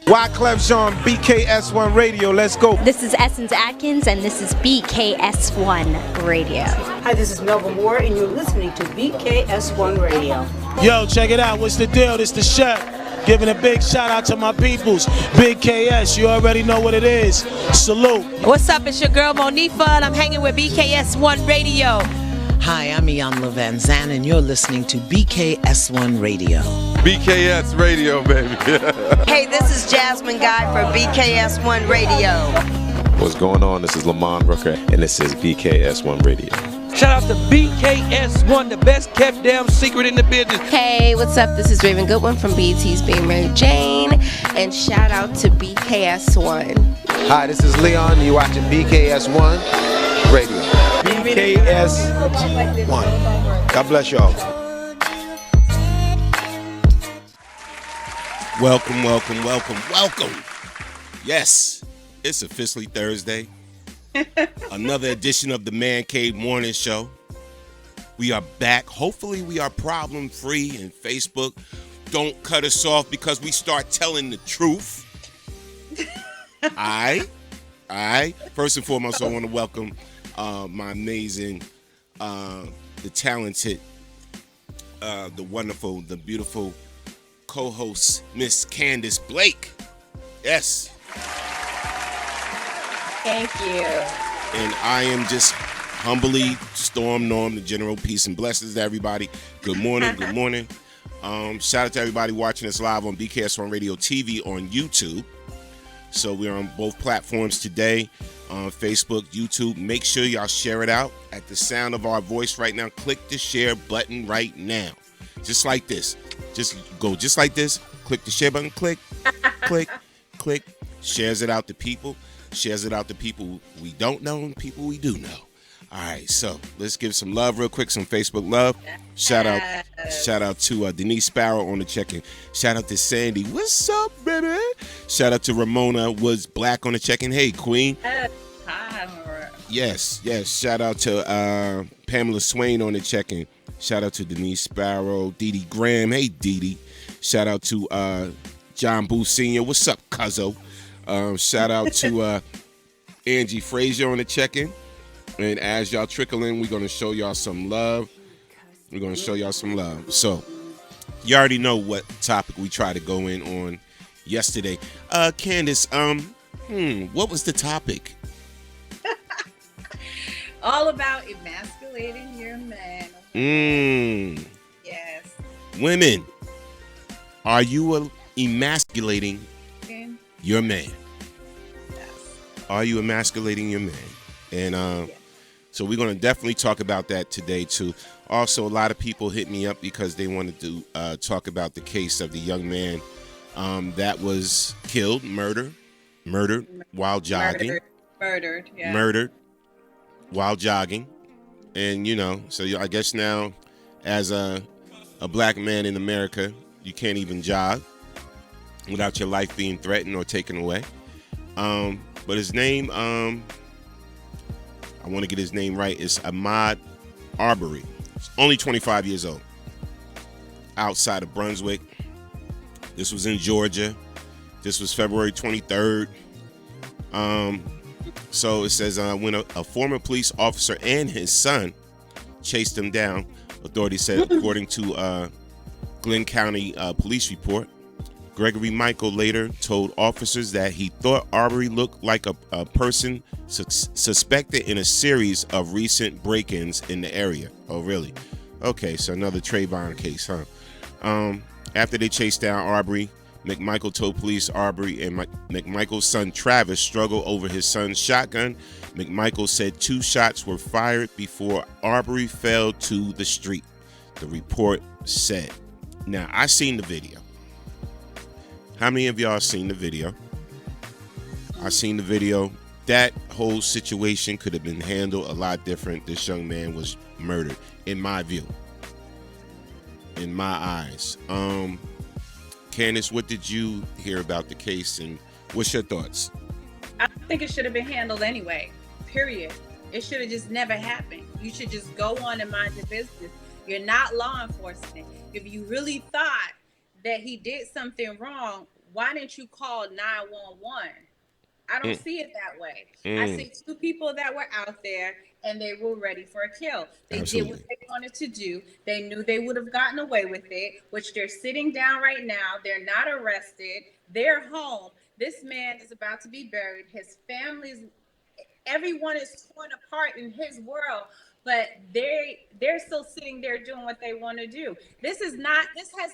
Wyclef Jean, BKS1 Radio. Let's go. This is Essence Atkins, and this is BKS1 Radio. Hi, this is Melba Moore, and you're listening to BKS1 Radio. Yo, check it out. What's the deal? This the chef. Giving a big shout out to my peoples. Big KS, you already know what it is. Salute. What's up? It's your girl Monifa, and I'm hanging with BKS1 Radio. Hi, I'm Iyanla Van Zandt, and you're listening to BKS1 Radio. BKS Radio, baby. Hey, this is Jasmine Guy for BKS1 Radio. What's going on? This is Lamont Rooker, and this is BKS1 Radio. Shout out to BKS1, the best kept damn secret in the business. Hey, what's up? This is Raven Goodwin from BET's Being Mary Jane, and shout out to BKS1. Hi, this is Leon. You're watching BKS1 Radio. BKS1. God bless y'all. Welcome, welcome, welcome, welcome. Yes, it's officially Thursday. Another edition of the Man Cave Morning Show. We are back. Hopefully we are problem free, and Facebook don't cut us off because we start telling the truth. All right. First and foremost, I want to welcome my amazing, the talented, the wonderful, the beautiful co-host, Miss Candace Blake. Yes. Thank you. And I am just humbly Storm Norm, the general peace and blessings to everybody. Good morning, good morning. Shout out to everybody watching us live on BKS1 Radio TV on YouTube. So we're on both platforms today, on Facebook, YouTube. Make sure y'all share it out. At the sound of our voice right now, click the share button right now. Just like this. Just go just like this. Click the share button. Click, click, click. Shares it out to people. Shares it out to people we don't know and people we do know. All right, so let's give some love real quick, some Facebook love. Shout out to Denise Sparrow on the check-in. Shout out to Sandy. What's up, baby? Shout out to Ramona was Black on the check-in. Hey, Queen. Hi. Yes. Shout out to Pamela Swain on the check-in. Shout out to Denise Sparrow, Dee Dee Graham. Hey, Dee Dee. Shout out to John Booth Sr. What's up, cuzzo? Shout out to Angie Frazier on the check-in. And as y'all trickle in, we're going to show y'all some love. So, you already know what topic we tried to go in on yesterday. Candace, what was the topic? All about emasculating your man. Okay? Yes. Women, are you emasculating your man? Yes. Are you emasculating your man? And yes. So we're going to definitely talk about that today, too. Also, a lot of people hit me up because they wanted to talk about the case of the young man that was killed, murdered while jogging. Murdered while jogging. And, so I guess now as a black man in America, you can't even jog without your life being threatened or taken away. But his name, I want to get his name right. It's Ahmaud Arbery. He's only 25 years old. Outside of Brunswick. This was in Georgia. This was February 23rd. So it says when a former police officer and his son chased him down, authorities said, according to Glenn County police report. Gregory Michael later told officers that he thought Arbery looked like a person suspected in a series of recent break-ins in the area. Oh, really? Okay, so another Trayvon case, huh? After they chased down Arbery, McMichael told police Arbery and McMichael's son Travis struggled over his son's shotgun. McMichael said 2 shots were fired before Arbery fell to the street, the report said. Now, I seen the video. How many of y'all seen the video? I seen the video. That whole situation could have been handled a lot different. This young man was murdered, in my view, in my eyes. Candace, what did you hear about the case, and what's your thoughts? I think it should have been handled anyway, period. It should have just never happened. You should just go on and mind your business. You're not law enforcement. If you really thought that he did something wrong, why didn't you call 911? I don't see it that way. I see two people that were out there and they were ready for a kill. They did what they wanted to do. They knew they would have gotten away with it, which they're sitting down right now. They're not arrested. They're home. This man is about to be buried. His family's, everyone is torn apart in his world, but they're still sitting there doing what they want to do. This has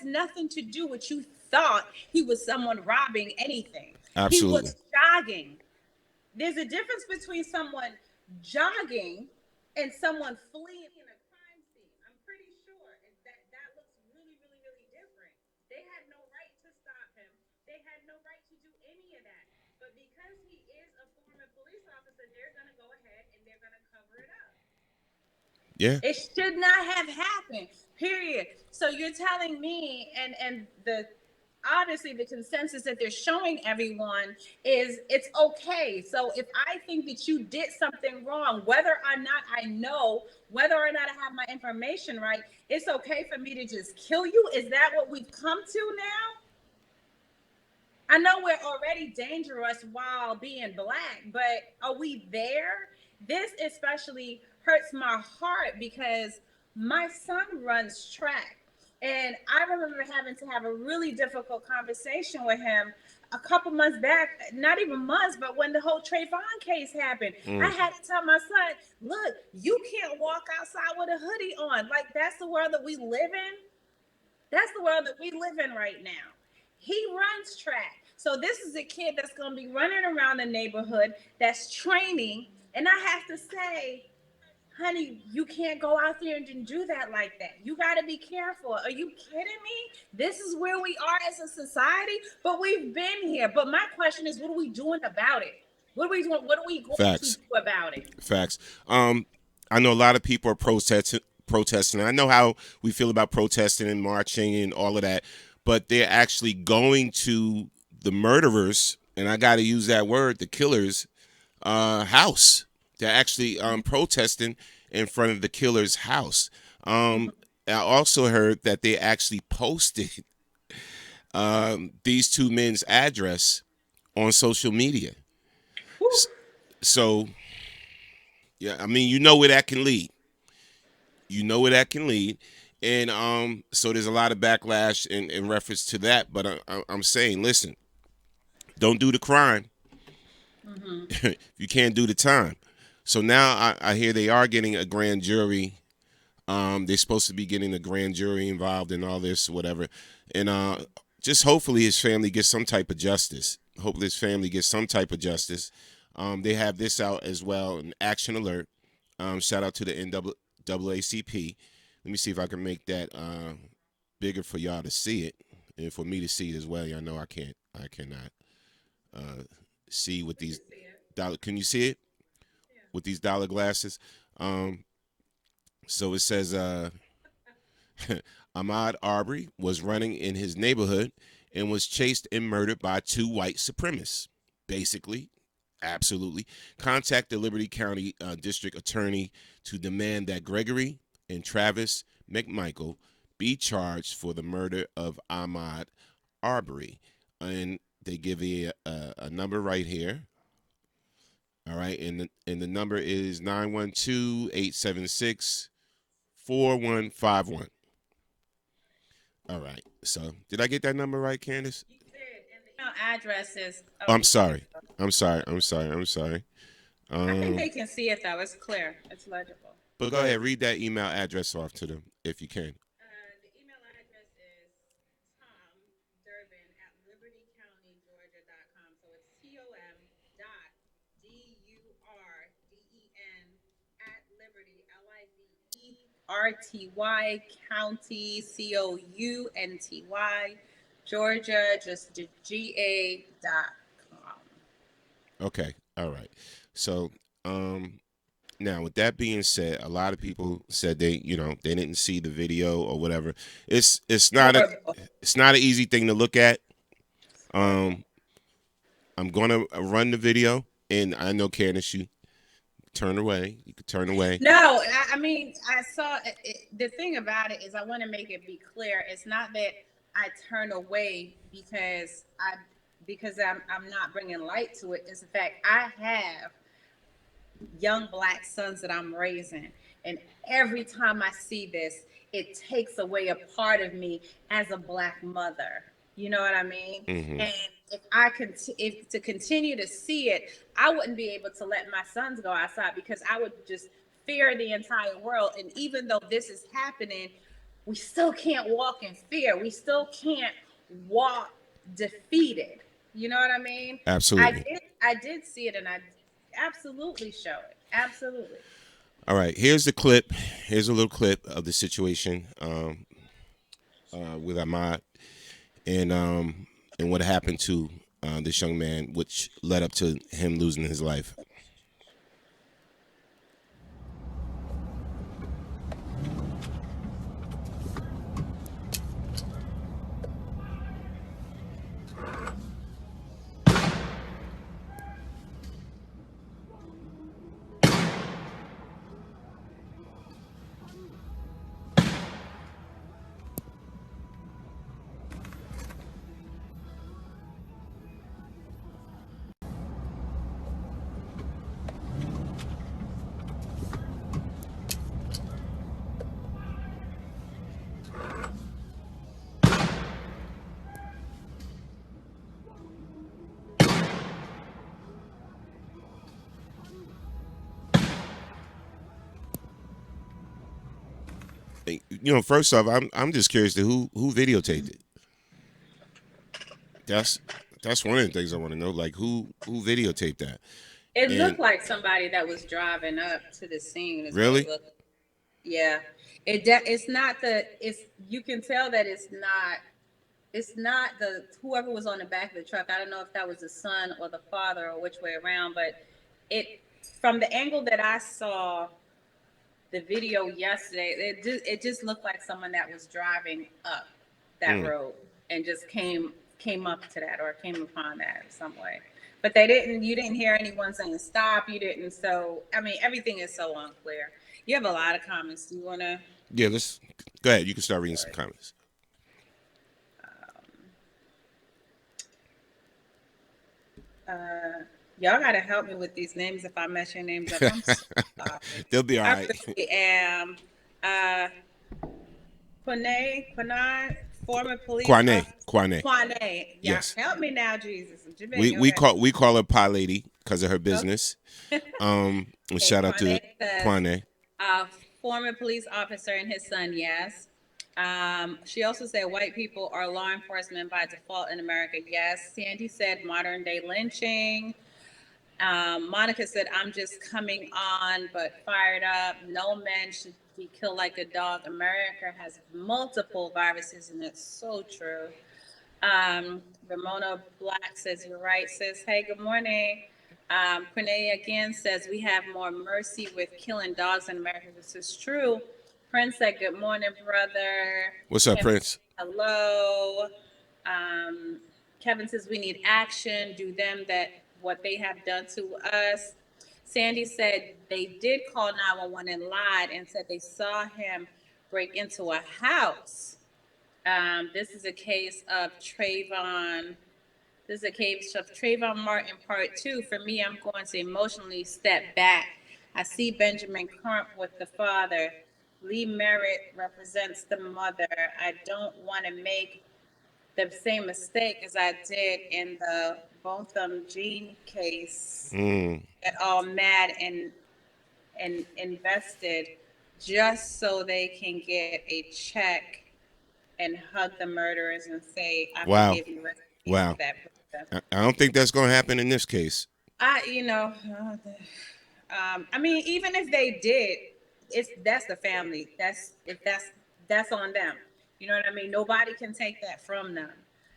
nothing to do with you thought he was someone robbing anything. Absolutely. He was jogging. There's a difference between someone jogging and someone fleeing in a crime scene. I'm pretty sure that looks really, really, really different. They had no right to stop him. They had no right to do any of that. But because he is a former police officer, they're going to go ahead and they're going to cover it up. Yeah. It should not have happened, period. So you're telling me, and obviously the consensus that they're showing everyone is it's okay. So if I think that you did something wrong, whether or not I know, whether or not I have my information right, it's okay for me to just kill you. Is that what we've come to now? I know we're already dangerous while being black, but are we there? This especially hurts my heart because my son runs track. And I remember having to have a really difficult conversation with him a couple months back, not even months, but when the whole Trayvon case happened, I had to tell my son, look, you can't walk outside with a hoodie on. Like, that's the world that we live in. That's the world that we live in right now. He runs track. So this is a kid that's going to be running around the neighborhood, that's training. And I have to say, honey, you can't go out there and do that like that. You got to be careful. Are you kidding me? This is where we are as a society, but we've been here. But my question is, what are we doing about it? What are we doing? What are we going to do about it? Facts. I know a lot of people are protesting. I know how we feel about protesting and marching and all of that, but they're actually going to the murderers, and I got to use that word, the killers' house. They're actually protesting in front of the killer's house. I also heard that they actually posted these two men's address on social media. So, yeah, I mean, you know where that can lead. You know where that can lead. And so there's a lot of backlash in reference to that. But I'm saying, listen, don't do the crime. You can't do the time. So now I hear they are getting a grand jury. They're supposed to be getting a grand jury involved in all this, whatever. And just hopefully his family gets some type of justice. Hopefully his family gets some type of justice. They have this out as well, an action alert. Shout out to the NAACP. Let me see if I can make that bigger for y'all to see it, and for me to see it as well. Y'all know I cannot see with these dollar. Can you see it? With these dollar glasses. So it says Ahmaud Arbery was running in his neighborhood and was chased and murdered by two white supremacists. Basically, absolutely. Contact the Liberty County District Attorney to demand that Gregory and Travis McMichael be charged for the murder of Ahmaud Arbery. And they give you a number right here. All right, and the number is 912-876-4151. All right, so did I get that number right, Candace? You did, and the address is. I'm sorry. I think they can see it though. It's clear. It's legible. But go ahead, read that email address off to them if you can. The email address is tomdurban@libertycountygeorgia.com. So it's tom.durban@liberty, LIBERTY county, COUNTY, Georgia, just the GA.com. Okay, all right. So, now with that being said, a lot of people said they didn't see the video or whatever. It's not an easy thing to look at. I'm gonna run the video, and I know Candace, you turn away. You could turn away. No, I mean, I saw it. The thing about it is I want to make it be clear. It's not that I turn away because because I'm not bringing light to it, is the fact I have young Black sons that I'm raising. And every time I see this, it takes away a part of me as a Black mother. You know what I mean? Mm-hmm. And if to continue to see it, I wouldn't be able to let my sons go outside because I would just fear the entire world. And even though this is happening, we still can't walk in fear. We still can't walk defeated. You know what I mean? Absolutely. I did see it, and I absolutely show it. Absolutely. All right, here's the clip. Here's a little clip of the situation with Ahmad and what happened to this young man, which led up to him losing his life. You know, first off, I'm just curious to who videotaped it. That's one of the things I want to know. Like who videotaped that? It looked like somebody that was driving up to the scene. Really? Yeah. It's not you can tell that it's not the whoever was on the back of the truck. I don't know if that was the son or the father or which way around, but from the angle that I saw the video yesterday, it just looked like someone that was driving up that road and just came up to that or came upon that in some way. But you didn't hear anyone saying stop. You didn't. So, I mean, everything is so unclear. You have a lot of comments. Do you want to? Yeah, go ahead. You can start reading some comments. Y'all got to help me with these names if I mess your names up. I'm sorry. They'll be all right. I really am. Quane, former police officer. Quane. Yes. Help me now, Jesus. We call her Pie Lady because of her business. Shout out to Quane. Former police officer and his son, yes. She also said white people are law enforcement by default in America. Yes. Sandy said modern day lynching. Monica said, I'm just coming on, but fired up. No man should be killed like a dog. America has multiple viruses, and it's so true. Ramona Black says, you're right, sis. Hey, good morning. Pranay again says, we have more mercy with killing dogs in America. This is true. Prince said, good morning, brother. What's up, Prince? Hello. Kevin says, we need action. Do them what they have done to us. Sandy said they did call 911 and lied and said they saw him break into a house. This is a case of Trayvon. This is a case of Trayvon Martin Part 2. For me, I'm going to emotionally step back. I see Benjamin Crump with the father. Lee Merritt represents the mother. I don't want to make the same mistake as I did in the Botham Jean case. Get all mad and invested just so they can get a check and hug the murderers and say, I forgive you. Wow. I don't think that's going to happen in this case. I mean, even if they did, that's the family. That's on them. You know what I mean? Nobody can take that from them.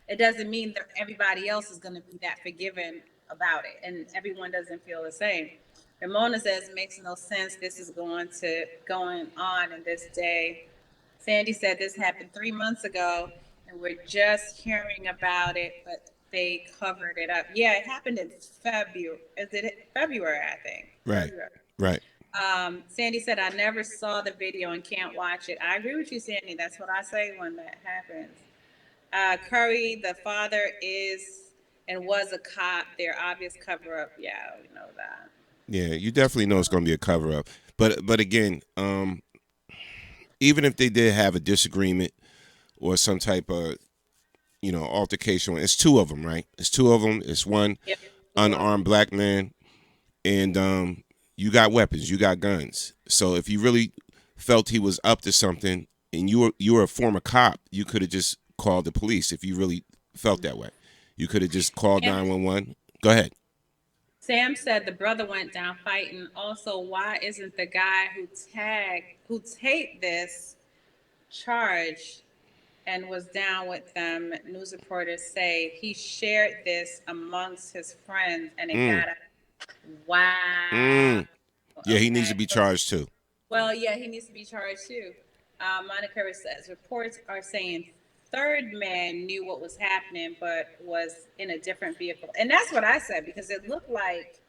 It doesn't mean that everybody else is going to be that forgiving about it, and everyone doesn't feel the same. Ramona says, makes no sense. This is going on in this day. Sandy said this happened 3 months ago, and we're just hearing about it, but they covered it up. Yeah, it happened in February. Is it February, I think? Right. February. Right. Sandy said, I never saw the video and can't watch it. I agree with you, Sandy. That's what I say when that happens. Curry, the father is and was a cop. Their obvious cover up. Yeah, we know that. Yeah, you definitely know it's going to be a cover up. But again, even if they did have a disagreement or some type of altercation, it's two of them, right? It's two of them. It's one unarmed black man, and you got weapons, you got guns. So if you really felt he was up to something, and you were a former cop, you could have just called the police. If you really felt that way, you could have just called 911. Go ahead. Sam said the brother went down fighting. Also, why isn't the guy who taped this charged and was down with them? News reporters say he shared this amongst his friends, and it got wow. Yeah, he needs to be charged too. Well, yeah, he needs to be charged too. Monica says reports are saying third man knew what was happening, but was in a different vehicle, and that's what I said, because it looked like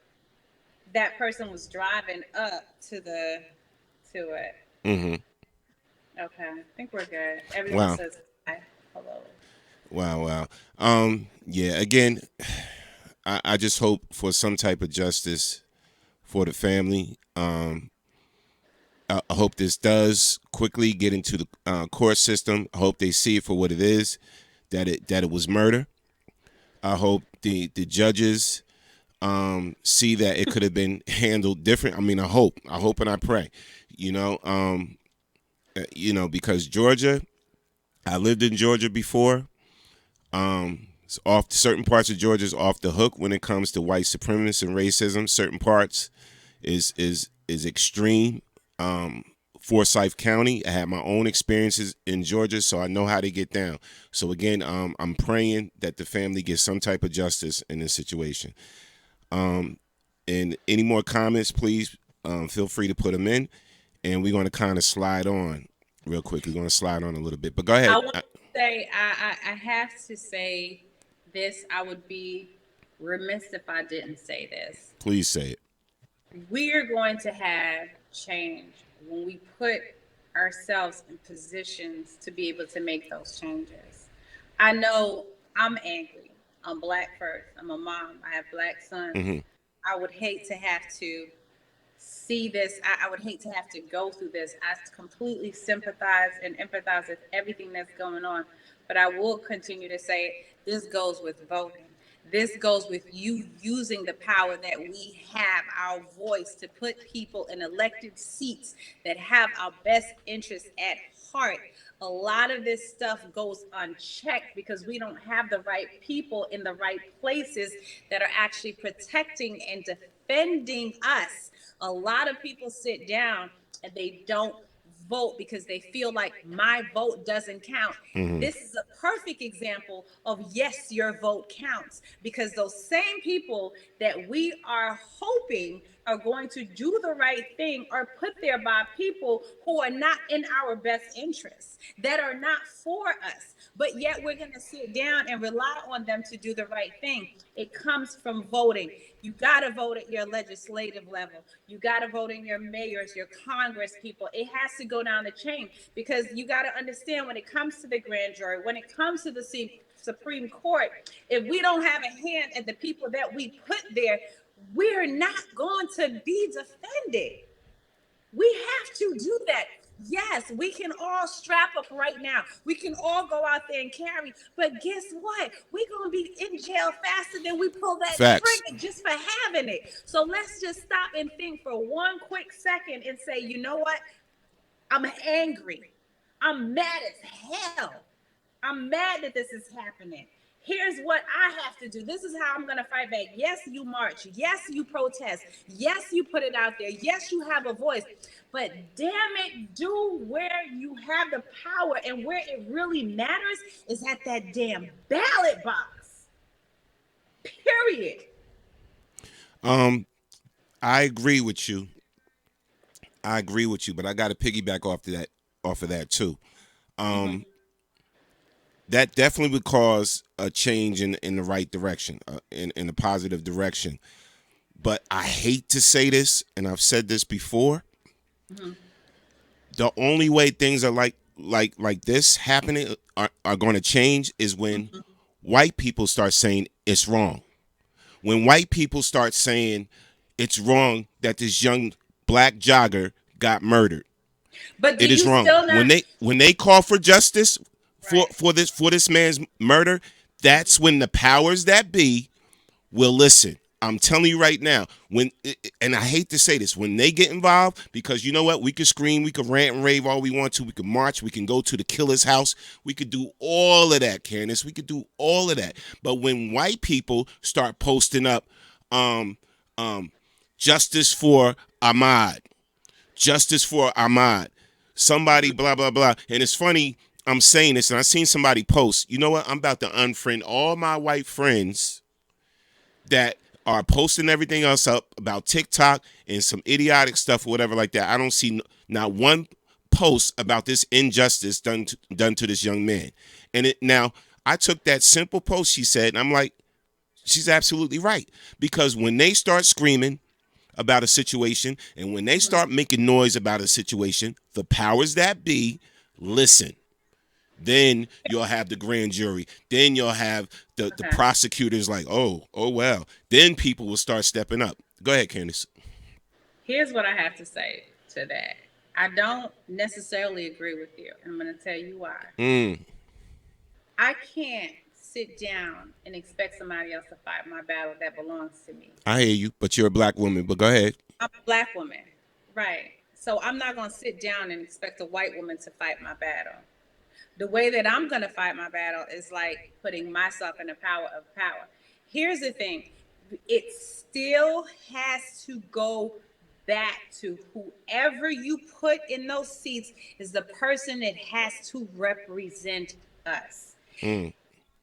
that person was driving up to it. Mm-hmm. Okay, I think we're good. Everyone says hi. Hello. Wow. Yeah. Again, I just hope for some type of justice for the family. I hope this does quickly get into the court system. I hope they see it for what it is, that it was murder. I hope the judges see that it could have been handled different. I mean, I hope and I pray, because Georgia, I lived in Georgia before. It's off, certain parts of Georgia is off the hook when it comes to white supremacists and racism. Certain parts is extreme. Forsyth County, I had my own experiences in Georgia, so I know how they get down. So again, I'm praying that the family gets some type of justice in this situation. And any more comments, please feel free to put them in, and we're going to kind of slide on real quick. We're going to slide on a little bit, but go ahead. I want to say, I have to say this. I would be remiss if I didn't say this. Please say it. We're going to have change when we put ourselves in positions to be able to make those changes. I know I'm angry. I'm black first. I'm a mom. I have black sons. Mm-hmm. I would hate to have to see this. I would hate to have to go through this. I completely sympathize and empathize with everything that's going on. But I will continue to say this goes with voting. This goes with you using the power that we have, our voice, to put people in elected seats that have our best interests at heart. A lot of this stuff goes unchecked because we don't have the right people in the right places that are actually protecting and defending us. A lot of people sit down and they don't vote because they feel like my vote doesn't count. Mm-hmm. This is a perfect example of yes, your vote counts, because those same people that we are hoping are going to do the right thing are put there by people who are not in our best interests, that are not for us, but yet we're going to sit down and rely on them to do the right thing. It comes from voting. You got to vote at your legislative level. You got to vote in your mayors, your Congress people. It has to go down the chain, because you got to understand, when it comes to the grand jury, when it comes to the Supreme Court, if we don't have a hand at the people that we put there, we're not going to be defended. We have to do that. Yes, we can all strap up right now. We can all go out there and carry. But guess what? We're going to be in jail faster than we pull that trigger just for having it. So let's just stop and think for one quick second and say, you know what? I'm angry. I'm mad as hell. I'm mad that this is happening. Here's what I have to do. This is how I'm going to fight back. Yes, you march. Yes, you protest. Yes, you put it out there. Yes, you have a voice. But damn it, do where you have the power, and where it really matters is at that damn ballot box. Period. I agree with you. But I got to piggyback off of that too. That definitely would cause a change in the right direction, in a positive direction. But I hate to say this, and I've said this before. Mm-hmm. The only way things are like this happening are going to change is when white people start saying it's wrong. When white people start saying it's wrong that this young black jogger got murdered. But it is wrong. When they call for justice for this man's murder, that's when the powers that be will listen. I'm telling you right now, and I hate to say this, when they get involved, because you know what? We could scream, we could rant and rave all we want to, we could march, we can go to the killer's house, we could do all of that, Candace. We could do all of that. But when white people start posting up justice for Ahmad, justice for Ahmad, somebody blah, blah, blah. And it's funny, I'm saying this, and I seen somebody post, you know what? I'm about to unfriend all my white friends that are posting everything else up about TikTok and some idiotic stuff or whatever like that. I don't see not one post about this injustice done to this young man. And now I took that simple post she said, and I'm like, she's absolutely right. Because when they start screaming about a situation and when they start making noise about a situation, the powers that be listen. Then you'll have the grand jury. Then you'll have the prosecutors like, oh, well. Then people will start stepping up. Go ahead, Candace. Here's what I have to say to that. I don't necessarily agree with you. I'm going to tell you why. I can't sit down and expect somebody else to fight my battle that belongs to me. I hear you, but you're a black woman. But go ahead. I'm a black woman. Right. So I'm not going to sit down and expect a white woman to fight my battle. The way that I'm going to fight my battle is like putting myself in the power of power. Here's the thing. It still has to go back to whoever you put in those seats is the person that has to represent us.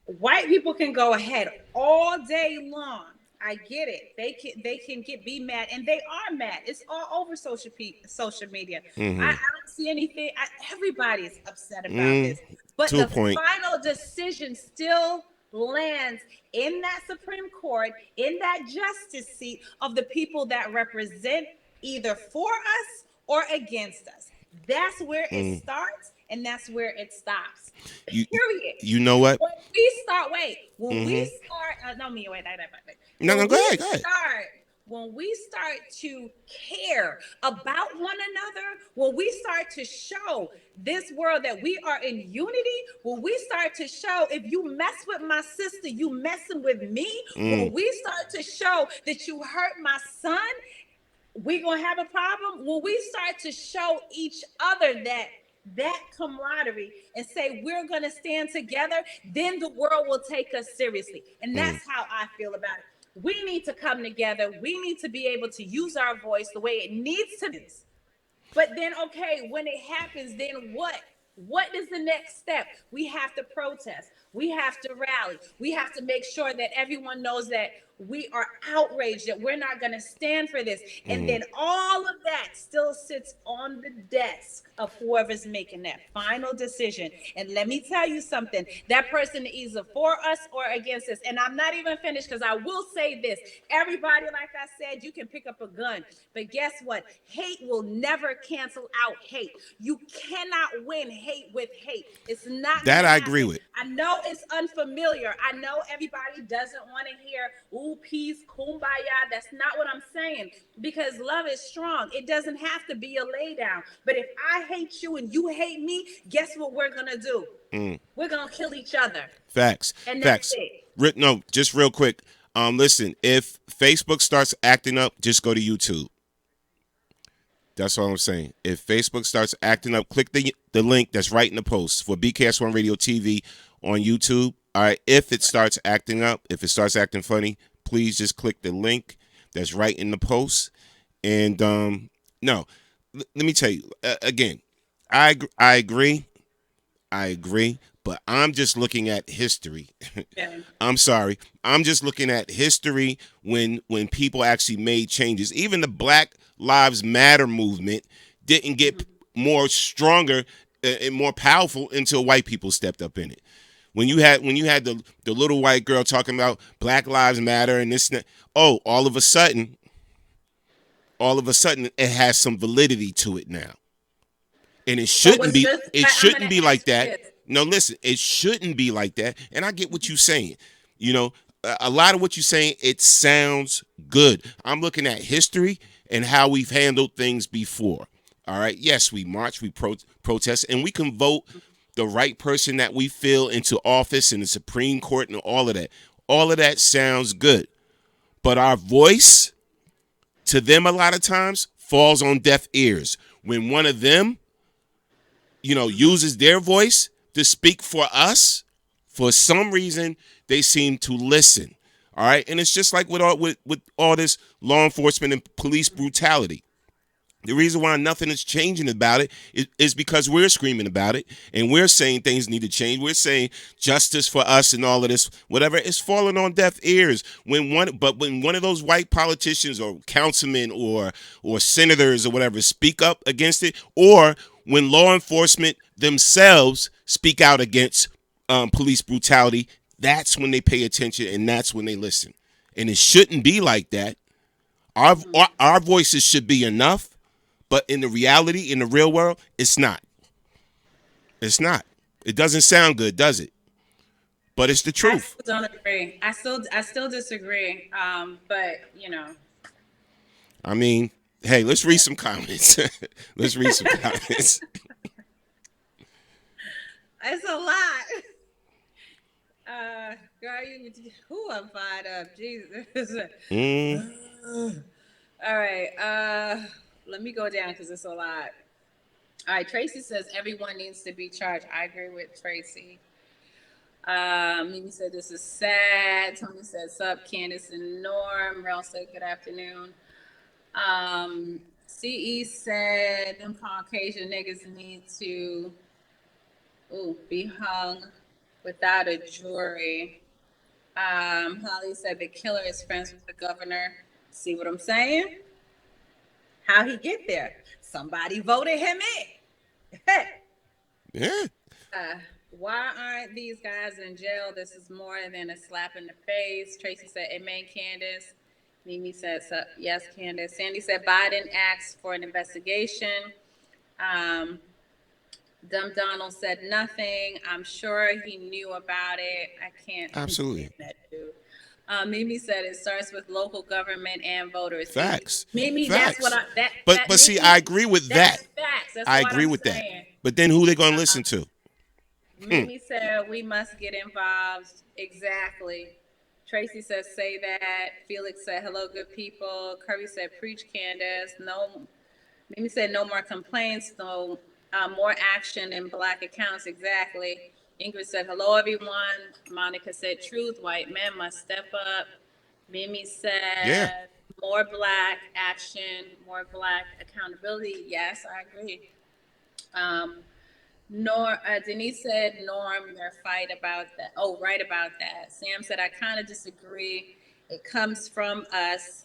White people can go ahead all day long. I get it. They can be mad, and they are mad. It's all over social media. I don't see anything. Everybody's upset about this. But the final decision still lands in that Supreme Court, in that justice seat of the people that represent either for us or against us. That's where it starts, and that's where it stops. Period. You know what? When we start, we start. No, me, wait. No, go ahead. When we start to care about one another, when we start to show this world that we are in unity, when we start to show if you mess with my sister, you messing with me, when we start to show that you hurt my son, we're going to have a problem. When we start to show each other that camaraderie and say we're going to stand together, then the world will take us seriously. And that's how I feel about it. We need to come together. We need to be able to use our voice the way it needs to be. But then, okay, when it happens, then what? What is the next step? We have to protest. We have to rally. We have to make sure that everyone knows that we are outraged, that we're not going to stand for this. And then all of that still sits on the desk of whoever's making that final decision. And let me tell you something, that person is either for us or against us. And I'm not even finished, because I will say this. Everybody, like I said, you can pick up a gun. But guess what? Hate will never cancel out hate. You cannot win hate with hate. It's not that I agree with. I know it's unfamiliar. I know everybody doesn't want to hear, ooh, peace, kumbaya. That's not what I'm saying, because love is strong. It doesn't have to be a lay down. But if I hate you and you hate me, guess what we're going to do? We're going to kill each other. Facts. And that's it. No, just real quick. Listen, if Facebook starts acting up, just go to YouTube. That's all I'm saying. If Facebook starts acting up, click the link that's right in the post for BKS1 Radio TV on YouTube. All right. If it starts acting up, if it starts acting funny, please just click the link that's right in the post. And no, let me tell you again. I agree. But I'm just looking at history. Yeah. I'm sorry. I'm just looking at history when people actually made changes. Even the Black Lives Matter movement didn't get more stronger and more powerful until white people stepped up in it. When you had the little white girl talking about Black Lives Matter and this, oh, all of a sudden it has some validity to it now. And it shouldn't be like that. No, listen, it shouldn't be like that. And I get what you're saying. You know, a lot of what you're saying, it sounds good. I'm looking at history and how we've handled things before. All right. Yes, we march, we protest, and we can vote the right person that we feel into office in the Supreme Court and all of that. All of that sounds good. But our voice to them a lot of times falls on deaf ears. When one of them, uses their voice to speak for us, for some reason, they seem to listen. All right. And it's just like with all this law enforcement and police brutality. The reason why nothing is changing about it is because we're screaming about it and we're saying things need to change. We're saying justice for us and all of this, whatever. It's falling on deaf ears. When one of those white politicians or councilmen or senators or whatever speak up against it, or when law enforcement themselves speak out against police brutality, that's when they pay attention and that's when they listen. And it shouldn't be like that. Our voices should be enough. But in the reality, in the real world, it's not. It's not. It doesn't sound good, does it? But it's the truth. I still don't agree. I still disagree. But I mean, hey, let's read some comments. Let's read some comments. It's a lot. Girl, I'm fired up. Jesus. All right. Let me go down because it's a lot. All right. Tracy says everyone needs to be charged. I agree with Tracy. Mimi said this is sad. Tony said sup. Candace and Norm. Rel said good afternoon. CE said them Caucasian niggas need to be hung without a jury. Holly said the killer is friends with the governor. See what I'm saying? How he get there? Somebody voted him in. Yeah. Why aren't these guys in jail? This is more than a slap in the face. Tracy said, amen, Candace. Mimi said, yes, Candace. Sandy said, Biden asked for an investigation. Dumb Donald said nothing. I'm sure he knew about it. I can't. Absolutely. That dude. Mimi said it starts with local government and voters. Facts. Mimi, Facts. that's what But see, I agree with that. Facts. That's I what agree I'm with saying. that. But then who they gonna listen to? Mimi said we must get involved. Exactly. Tracy said say that. Felix said hello, good people. Kirby said preach, Candace. No. Mimi said no more complaints. No more action in Black accounts. Exactly. Ingrid said hello, everyone. Monica said truth. White men must step up. Mimi said more Black action, more Black accountability. Yes, I agree. Denise said, Norm, their fight about that. Oh, right about that. Sam said, I kind of disagree. It comes from us.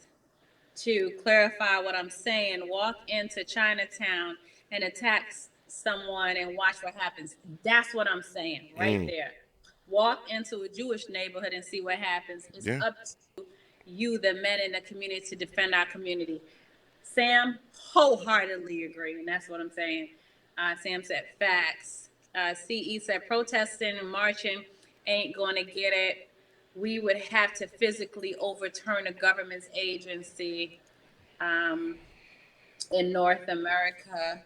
To clarify what I'm saying, walk into Chinatown and attack someone and watch what happens. That's what I'm saying right there. Walk into a Jewish neighborhood and see what happens. It's up to you, the men in the community, to defend our community. Sam, wholeheartedly agree, and that's what I'm saying. Sam said facts. CE said protesting and marching ain't going to get it. We would have to physically overturn a government's agency in North America.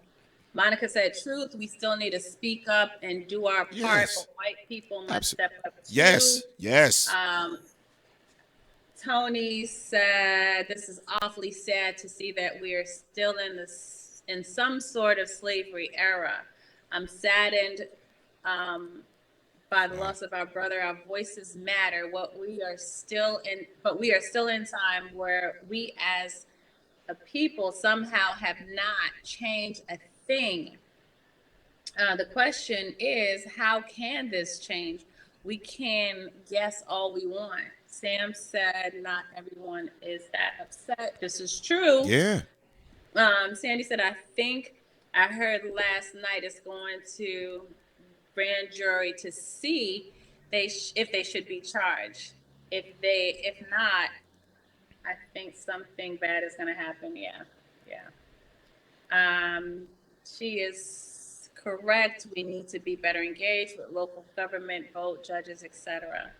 Monica said, truth, we still need to speak up and do our part, but white people must step up too. Yes. Tony said, this is awfully sad to see that we are still in some sort of slavery era. I'm saddened by the loss of our brother. Our voices matter. But we are still in time where we as a people somehow have not changed a thing. The question is, how can this change? We can guess all we want. Sam said, not everyone is that upset. This is true. Yeah. Sandy said, I think I heard last night it's going to grand jury to see if they should be charged. If not, I think something bad is going to happen. Yeah. She is correct. We need to be better engaged with local government, vote, judges, etc.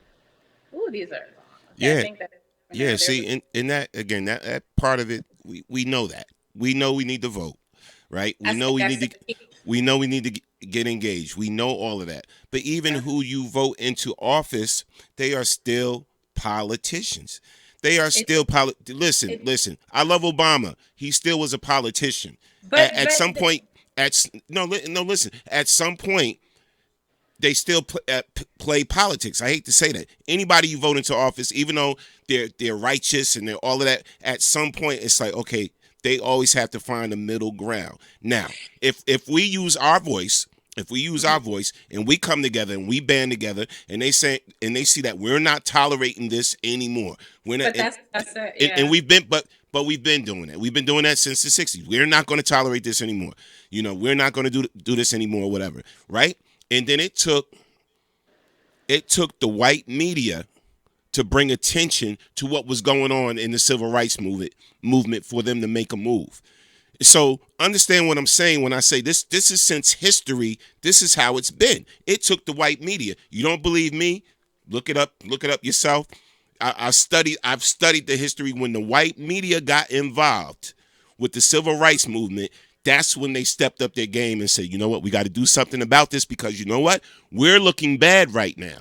Ooh, these are long. Okay, I think that. Yeah. See, in that again, that part of it, we know that. We know we need to vote, right? We know we need to. We know we need to get engaged. We know all of that. But even who you vote into office, they are still politicians. They are still Listen. I love Obama. He still was a politician. But at some point, listen. At some point, they still play politics. I hate to say that. Anybody you vote into office, even though they're righteous and they're all of that, at some point it's like, okay, they always have to find a middle ground. Now, if we use our voice, and we come together and we band together and they see that we're not tolerating this anymore. We're not. But that's it. Yeah. And we've been doing that. We've been doing that since the 60s. We're not going to tolerate this anymore. We're not going to do this anymore, whatever. Right? And then it took the white media to bring attention to what was going on in the civil rights movement for them to make a move. So understand what I'm saying when I say this is since history. This is how it's been. It took the white media. You don't believe me? Look it up yourself. I've studied the history. When the white media got involved with the civil rights movement, that's when they stepped up their game and said, you know what, we got to do something about this, because you know what? We're looking bad right now.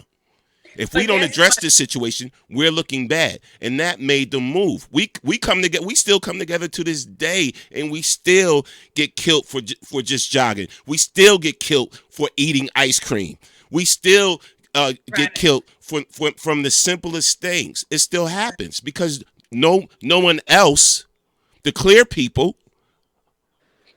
If we don't address this situation, we're looking bad. And that made them move. We come together. We still come together to this day, and we still get killed for just jogging. We still get killed for eating ice cream. We still get killed from the simplest things. It still happens because no one else, the clear people,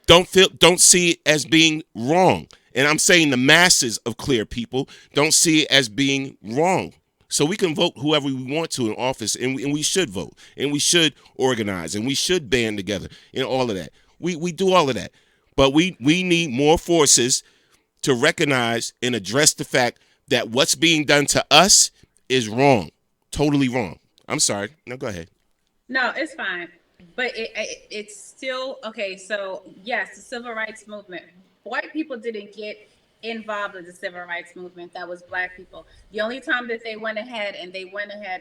don't see it as being wrong. And I'm saying the masses of clear people don't see it as being wrong. So we can vote whoever we want to in office, and we should vote, and we should organize, and we should band together, and all of that. We do all of that. But we need more forces to recognize and address the fact that what's being done to us is wrong, totally wrong. I'm sorry. No, go ahead. No, it's fine. But it's still, okay, so yes, the civil rights movement. White people didn't get involved in the civil rights movement. That was black people. The only time that they went ahead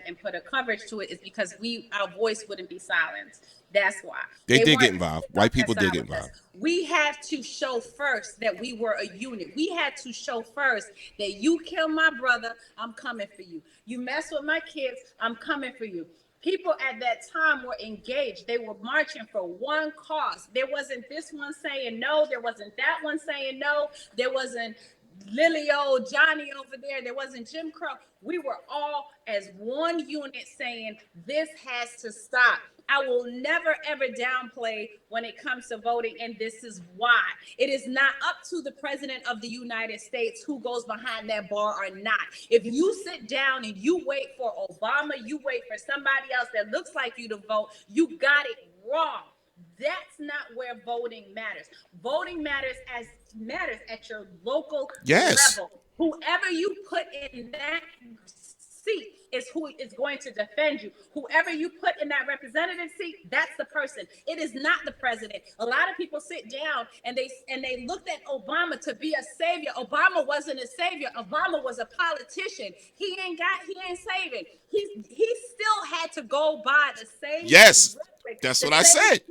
and put a coverage to it is because our voice wouldn't be silenced. That's why. They did get involved. White people did get involved. We had to show first that we were a unit. We had to show first that you kill my brother, I'm coming for you. You mess with my kids, I'm coming for you. People at that time were engaged. They were marching for one cause. There wasn't this one saying no. There wasn't that one saying no. There wasn't Lily O, Johnny over there. There wasn't Jim Crow. We were all as one unit saying this has to stop. I will never, ever downplay when it comes to voting, and this is why. It is not up to the president of the United States who goes behind that bar or not. If you sit down and you wait for Obama, you wait for somebody else that looks like you to vote, you got it wrong. That's not where voting matters. Voting matters at your local level. Whoever you put in that seat is who is going to defend you. Whoever you put in that representative seat, that's the person. It is not the president. A lot of people sit down and they looked at Obama to be a savior. Obama wasn't a savior. Obama was a politician. He ain't saving. He still had to go by the same. Yes. That's what I said.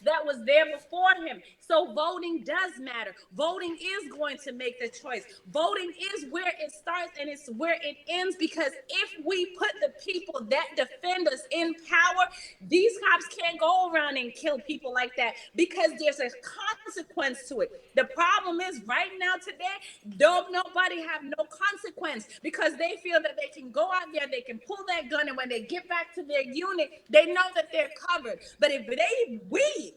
That was there before him. So voting does matter. Voting is going to make the choice. Voting is where it starts and it's where it ends, because if we put the people that defend us in power, these cops can't go around and kill people like that because there's a consequence to it. The problem is right now today, nobody have no consequence because they feel that they can go out there, they can pull that gun, and when they get back to their unit, they know that they're covered. But if we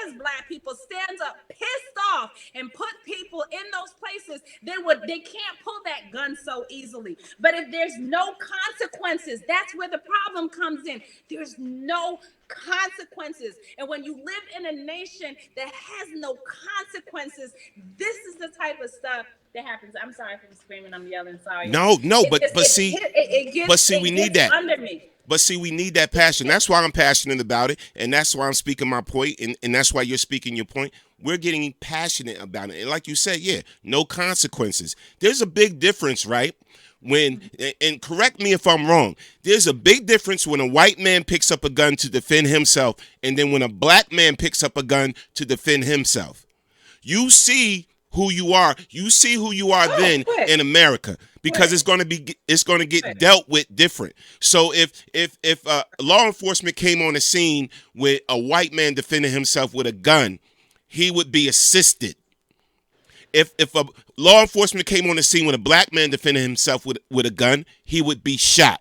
as black people stand up pissed off and put people in those places, they can't pull that gun so easily. But if there's no consequences, that's where the problem comes in. There's no consequences. And when you live in a nation that has no consequences, this is the type of stuff that happens. I'm sorry for screaming, I'm yelling, sorry. No, but see, we need that. Under me. But see, we need that passion. That's why I'm passionate about it, and that's why I'm speaking my point, and that's why you're speaking your point. we're getting passionate about it. And like you said, yeah, no consequences. There's a big difference, right? And correct me if I'm wrong, there's a big difference when a white man picks up a gun to defend himself and then when a black man picks up a gun to defend himself. You see who you are. You see who you are then in America, because it's going to get dealt with different. So if law enforcement came on the scene with a white man defending himself with a gun, he would be assisted. If a law enforcement came on the scene with a black man defending himself with a gun, he would be shot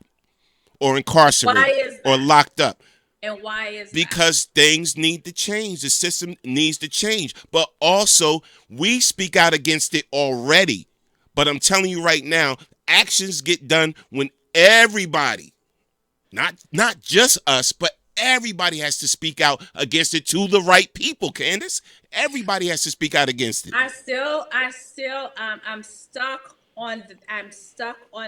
or incarcerated or locked up. And why is because things need to change. The system needs to change. But also, we speak out against it already. But I'm telling you right now, actions get done when everybody, not just us, but everybody has to speak out against it to the right people, Candace. Everybody has to speak out against it. I'm stuck on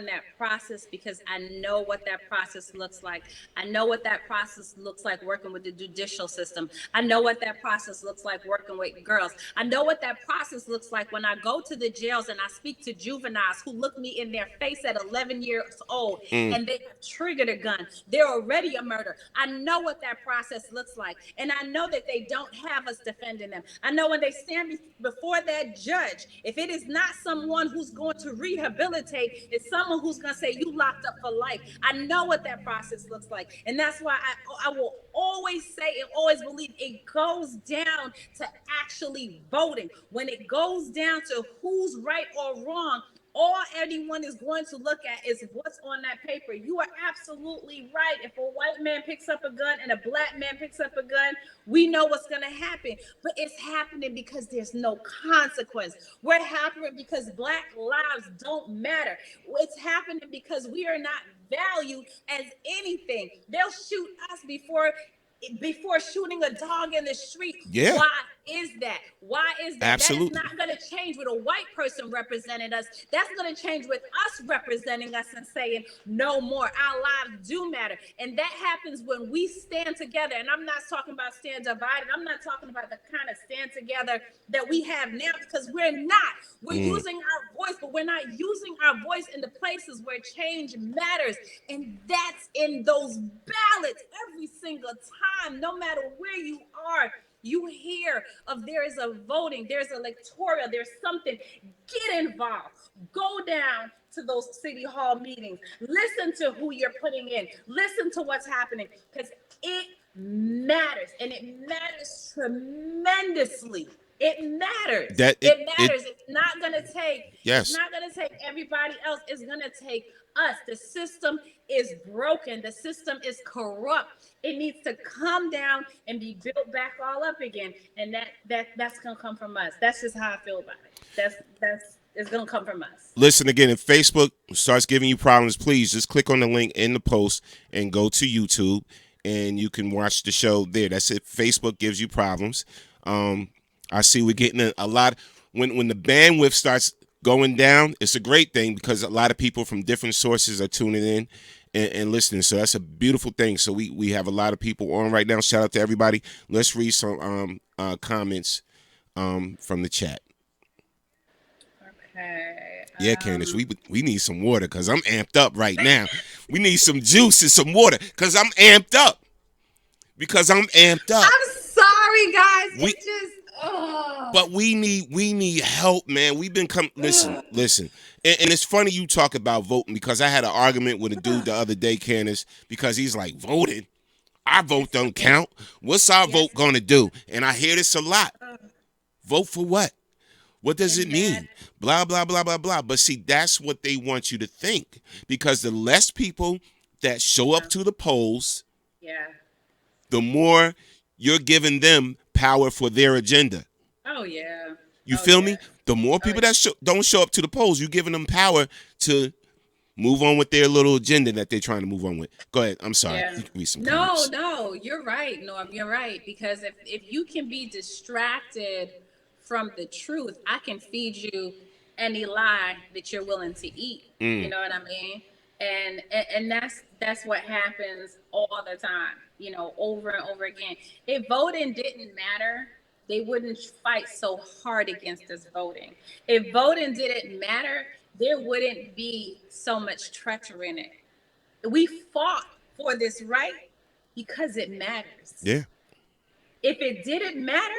that process because I know what that process looks like. I know what that process looks like working with the judicial system. I know what that process looks like working with girls. I know what that process looks like when I go to the jails and I speak to juveniles who look me in their face at 11 years old and they have triggered a gun. They're already a murder. I know what that process looks like. And I know that they don't have us defending them. I know when they stand before that judge, if it is not someone who's going to rehabilitate, it's someone who's going to say you locked up for life. I know what that process looks like. And that's why I will always say and always believe it goes down to actually voting. When it goes down to who's right or wrong, all anyone is going to look at is what's on that paper. You are absolutely right. If a white man picks up a gun and a black man picks up a gun, we know what's going to happen. But it's happening because there's no consequence. We're happening because black lives don't matter. It's happening because we are not valued as anything. They'll shoot us before shooting a dog in the street. Yeah. Why is that? Why is that? Absolutely. That is not going to change with a white person representing us. That's going to change with us representing us and saying no more. Our lives do matter. And that happens when we stand together. And I'm not talking about stand divided. I'm not talking about the kind of stand together that we have now, because we're not. We're using our voice, but we're not using our voice in the places where change matters. And that's in those ballots every single time, no matter where you are. You hear of there is a voting, there's electoral, there's something. Get involved. Go down to those city hall meetings. Listen to who you're putting in. Listen to what's happening, because it matters, and it matters tremendously. It matters. It matters. It's not gonna take. Yes. It's not gonna take everybody else. It's gonna take us. The system is broken. The system is corrupt. It needs to come down and be built back all up again. And that's gonna come from us. That's just how I feel about it. It's gonna come from us. Listen, again, if Facebook starts giving you problems, please just click on the link in the post and go to YouTube, and you can watch the show there. That's it. Facebook gives you problems. I see we're getting a lot. When the bandwidth starts going down, it's a great thing, because a lot of people from different sources are tuning in and listening. So that's a beautiful thing. So we have a lot of people on right now. Shout out to everybody. Let's read some comments from the chat. Okay. Yeah, Candace, we need some water, because I'm amped up right now. We need some juice and some water, because I'm amped up. I'm sorry, guys. But we need help, man. We've been listen. And it's funny you talk about voting, because I had an argument with a dude the other day, Candace, because he's like, voting? Our vote don't count. What's our vote gonna do? And I hear this a lot. Vote for what? What does it mean? Blah, blah, blah, blah, blah. But see, that's what they want you to think, because the less people that show up to the polls, the more you're giving them power for their agenda. Oh, yeah. You feel me? The more people that don't show up to the polls, you're giving them power to move on with their little agenda that they're trying to move on with. Go ahead. I'm sorry. Yeah. You can read some comments. No, you're right, Norm. You're right. Because if you can be distracted from the truth, I can feed you any lie that you're willing to eat. You know what I mean? And that's what happens all the time, over and over again. If voting didn't matter, they wouldn't fight so hard against us voting. If voting didn't matter, there wouldn't be so much treachery in it. We fought for this right because it matters. Yeah. If it didn't matter,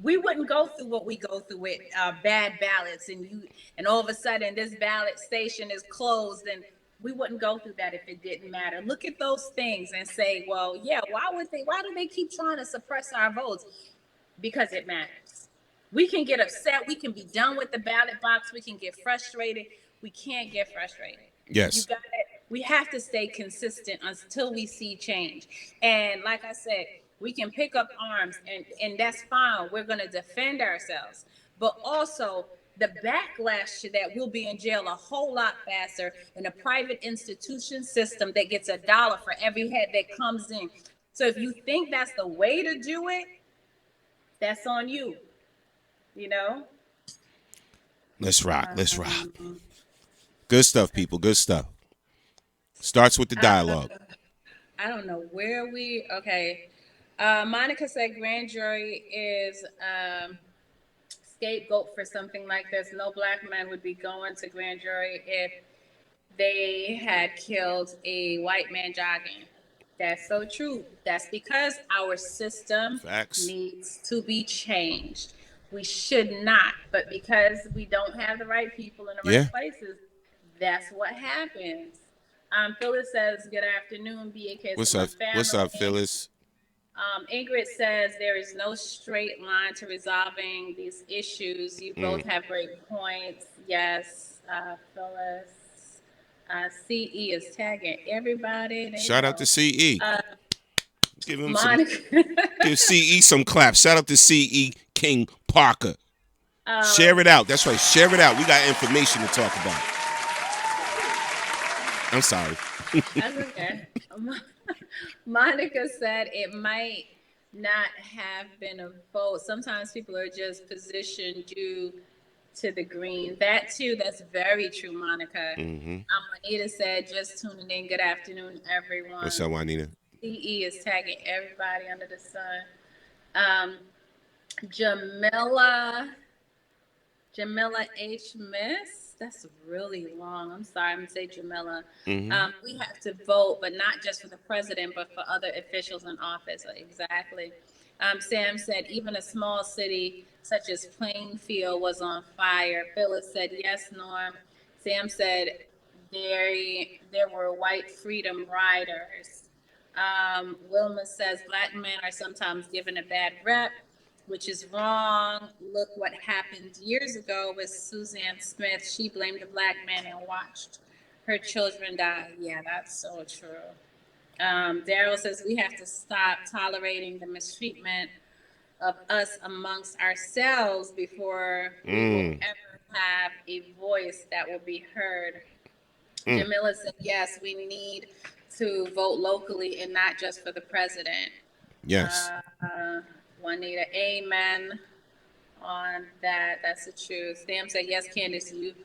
we wouldn't go through what we go through with bad ballots, and all of a sudden this ballot station is closed, and we wouldn't go through that if it didn't matter. Look at those things and say, well, yeah, why do they keep trying to suppress our votes? Because it matters. We can get upset. We can be done with the ballot box. We can get frustrated. We can't get frustrated. Yes. We have to stay consistent until we see change. And like I said, we can pick up arms, and that's fine. We're going to defend ourselves. But also, the backlash to that, we'll be in jail a whole lot faster in a private institution system that gets $1 for every head that comes in. So if you think that's the way to do it, that's on you. You know? Let's rock. Let's rock. Good stuff, people. Good stuff. Starts with the dialogue. I don't know where okay. Monica said grand jury is scapegoat for something like this. No black man would be going to grand jury if they had killed a white man jogging. That's so true. That's because our system needs to be changed. We should not, but because we don't have the right people in the right places, that's what happens. Phyllis says, good afternoon, BAK. What's up? What's up, Phyllis? Ingrid says, there is no straight line to resolving these issues. You both have great points. Yes, Phyllis. CE is tagging everybody. Shout out to CE. Give him Monica. Give CE some claps. Shout out to CE King Parker. Share it out. That's right. Share it out. We got information to talk about. I'm sorry. That's okay. Monica said it might not have been a vote. Sometimes people are just positioned due to the green. That too, that's very true, Monica. Juanita said, just tuning in. Good afternoon, everyone. What's up, Juanita? CE is tagging everybody under the sun. Jamila H. Miss. That's really long. I'm sorry. I'm going to say Jamila. We have to vote, but not just for the president, but for other officials in office. Exactly. Sam said, even a small city such as Plainfield was on fire. Phyllis said, yes, Norm. Sam said, there were white freedom riders. Wilma says, black men are sometimes given a bad rep, which is wrong. Look what happened years ago with Suzanne Smith. She blamed a black man and watched her children die. Yeah, that's so true. Daryl says we have to stop tolerating the mistreatment of us amongst ourselves before we will ever have a voice that will be heard. Jamila said, yes, we need to vote locally and not just for the president. Yes. Juanita, amen on that. That's the truth. Sam said, yes, Candace, you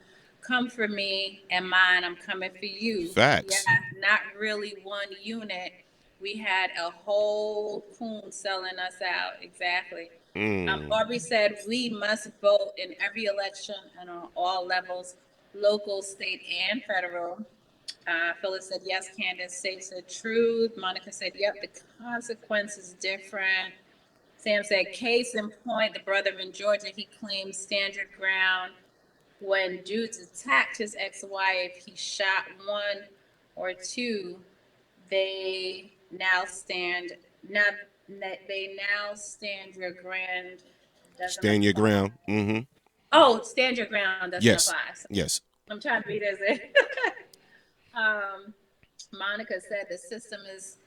come for me and mine. I'm coming for you. Facts. Yeah, not really one unit. We had a whole coon selling us out. Exactly. Barbie said, we must vote in every election and on all levels, local, state, and federal. Phyllis said, yes, Candace states the truth. Monica said, yep, the consequence is different. Sam said, case in point, the brother in Georgia, he claimed standard ground when dudes attacked his ex-wife. He shot one or two. They now stand your ground. Stand your ground. Oh, stand your ground doesn't apply. So Yes. I'm trying to read this. Monica said the system is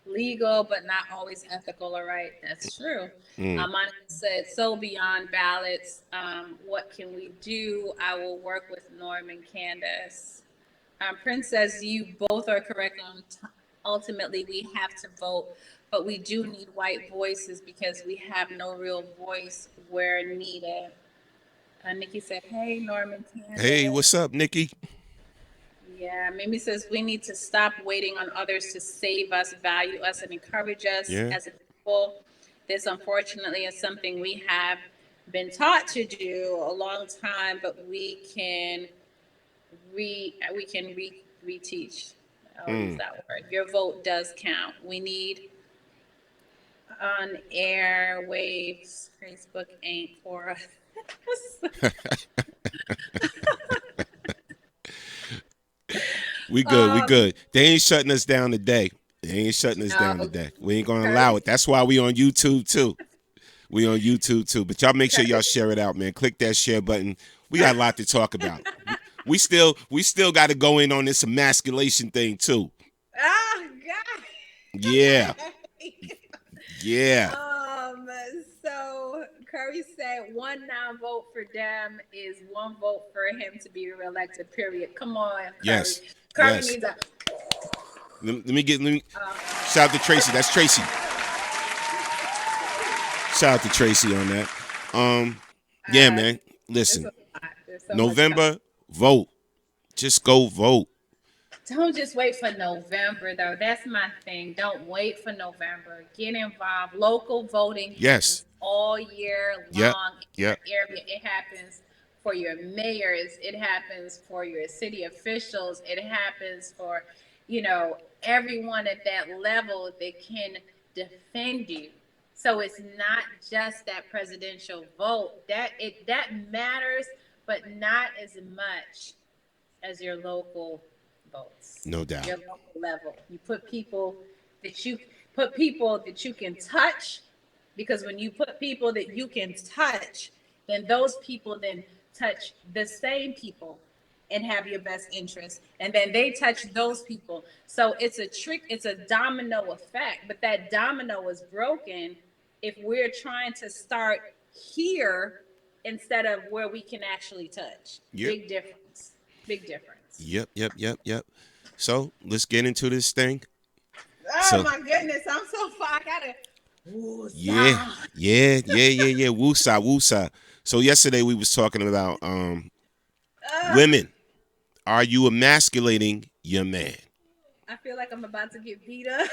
legal, but not always ethical or right. That's true. Monica said, so beyond ballots, what can we do? I will work with Norm and Candace. Prince says, you both are correct. Ultimately, we have to vote, but we do need white voices because we have no real voice where needed. Nikki said, hey, Norm and Candace. Hey, what's up, Nikki? Yeah, Mimi says we need to stop waiting on others to save us, value us, and encourage us as a people. This, unfortunately, is something we have been taught to do a long time, but we can reteach. I'll use that word. Your vote does count. We need on air waves. Facebook ain't for us. We good. We good. They ain't shutting us down today. They ain't shutting us down today. We ain't gonna allow it. That's why we on YouTube too. We on YouTube too. But y'all make sure y'all share it out, man. Click that share button. We got a lot to talk about. We still got to go in on this emasculation thing too. Oh God. Yeah. Yeah. So Curry said 1 non-vote for them is 1 vote for him to be reelected. Period. Come on, Curry. Yes. Curry yes. needs a. Let me shout out to Tracy. That's Tracy. Shout out to Tracy on that. Yeah, man. Listen. November, vote. Just go vote. Don't just wait for November, though. That's my thing. Don't wait for November. Get involved. Local voting. Yes. All year long. Yep. In your area. It happens for your mayors. It happens for your city officials. It happens for, everyone at that level that can defend you. So it's not just that presidential vote. That matters, but not as much as your local votes. No doubt. Your local level. You put people that you can touch, because when you put people that you can touch, then those people then touch the same people and have your best interest, and then they touch those people. So it's a trick. It's a domino effect, but that domino is broken if we're trying to start here instead of where we can actually touch. Yep. Big difference. Big difference. Yep. So let's get into this thing. Oh my goodness, I'm so far. I gotta. Yeah. Woosah. So yesterday we was talking about women. Are you emasculating your man? I feel like I'm about to get beat up.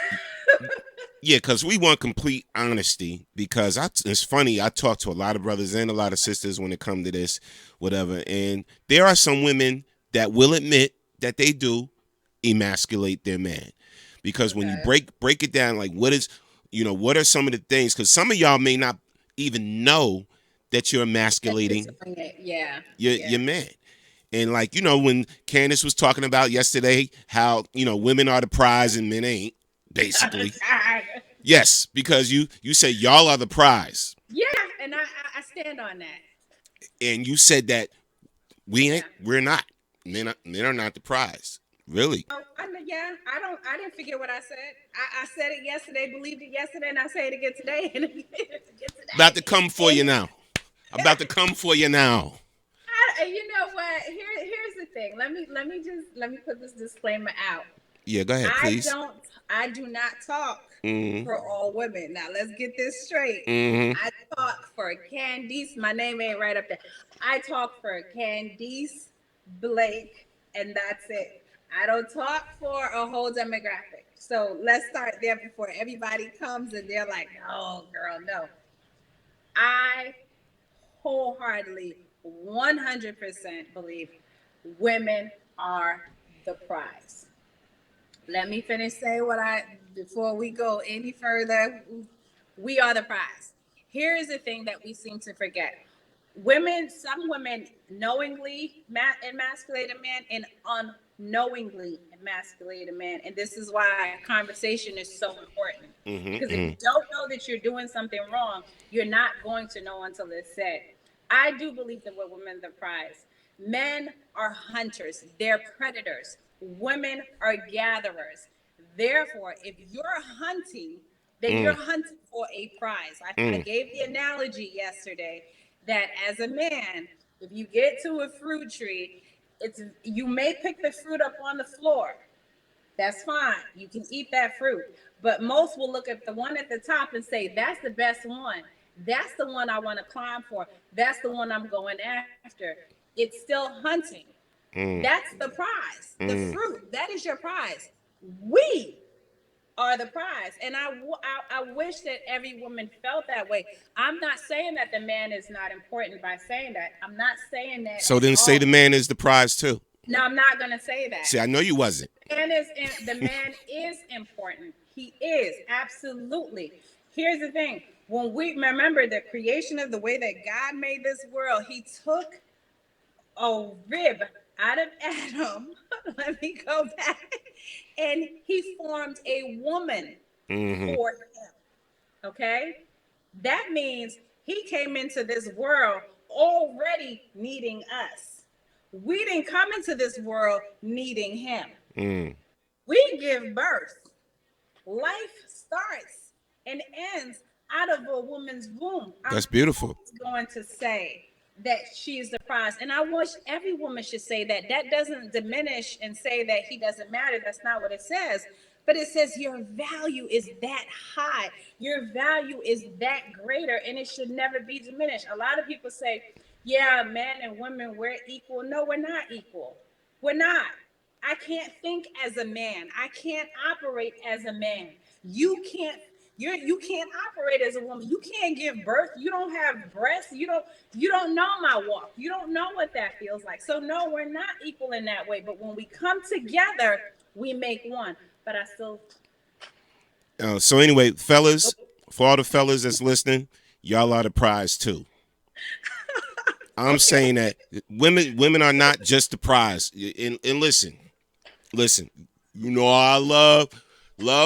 Yeah, because we want complete honesty, because it's funny, I talk to a lot of brothers and a lot of sisters when it comes to this, whatever, and there are some women that will admit that they do emasculate their man. Because when you break it down, like what are some of the things, because some of y'all may not even know that you're emasculating your man. And like, when Candace was talking about yesterday how, women are the prize and men ain't, basically. Yes, because you say y'all are the prize. Yeah, and I stand on that. And you said that we're not. Men are not the prize. Really? Oh, I didn't forget what I said. I said it yesterday, believed it yesterday, and I say it again today. About to come for you now. About to come for you now. You know what? Here's the thing. Let me put this disclaimer out. Yeah, go ahead, please. I do not talk for all women. Now let's get this straight. I talk for Candice. My name ain't right up there. I talk for Candice Blake, and that's it. I don't talk for a whole demographic. So let's start there before everybody comes and they're like, "Oh, girl, no." I wholeheartedly 100% believe women are the prize. Let me finish saying before we go any further. We are the prize. Here is the thing that we seem to forget. Some women knowingly emasculate a man and unknowingly emasculate a man. And this is why conversation is so important. Because if you don't know that you're doing something wrong, you're not going to know until it's said. I do believe that we're women the prize. Men are hunters. They're predators. Women are gatherers. Therefore, if you're hunting, then you're hunting for a prize. I gave the analogy yesterday that as a man, if you get to a fruit tree, you may pick the fruit up on the floor. That's fine. You can eat that fruit. But most will look at the one at the top and say, that's the best one. That's the one I want to climb for. That's the one I'm going after. It's still hunting. That's the prize. The fruit, that is your prize. We are the prize. And I wish that every woman felt that way. I'm not saying that the man is not important by saying that. I'm not saying that. So then say the man is the prize too. No, I'm not going to say that. See, I know you wasn't. The man is important. He is, absolutely. Here's the thing. When we remember the creation of the way that God made this world, he took a rib out of Adam. Let me go back. And he formed a woman for him. Okay? That means he came into this world already needing us. We didn't come into this world needing him. We give birth. Life starts and ends out of a woman's womb. That's beautiful. I'm going to say that she is the prize. And I wish every woman should say that. That doesn't diminish and say that he doesn't matter. That's not what it says. But it says your value is that high. Your value is that greater, and it should never be diminished. A lot of people say, yeah, men and women, we're equal. No, we're not equal. We're not. I can't think as a man. I can't operate as a man. You can't operate as a woman. You can't give birth. You don't have breasts. You don't know my walk. You don't know what that feels like. So no, we're not equal in that way. But when we come together, we make one. But I still. So anyway, fellas, for all the fellas that's listening, y'all are the prize too. I'm saying that women are not just the prize. And listen, you know I love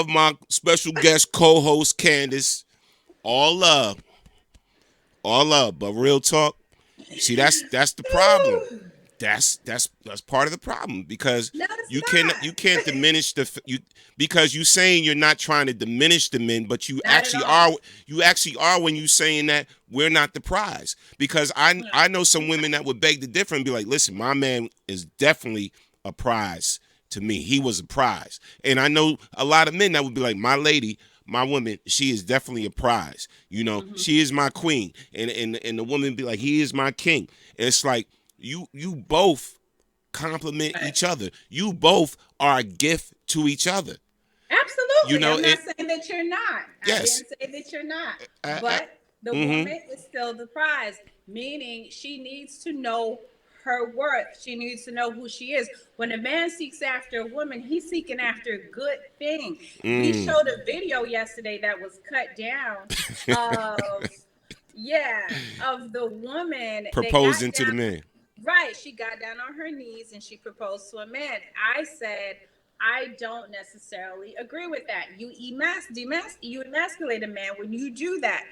my special guest co-host Candace. All love. But real talk, see that's the problem. That's part of the problem because you can't diminish because you saying you're not trying to diminish the men, but you actually are when you saying that we're not the prize. Because I know some women that would beg to differ and be like, listen, my man is definitely a prize to me. He was a prize. And I know a lot of men that would be like, my lady, my woman, she is definitely a prize. You know, she is my queen. And the woman be like, he is my king. And it's like, you both complement each other. You both are a gift to each other. Absolutely. You know, I'm not saying that you're not. Yes. I didn't say that you're not. But the woman is still the prize, meaning she needs to know her worth. She needs to know who she is. When a man seeks after a woman, he's seeking after a good thing. We showed a video yesterday that was cut down of the woman proposing to the man. Right. She got down on her knees and she proposed to a man. I said, I don't necessarily agree with that. You emasculate a man when you do that.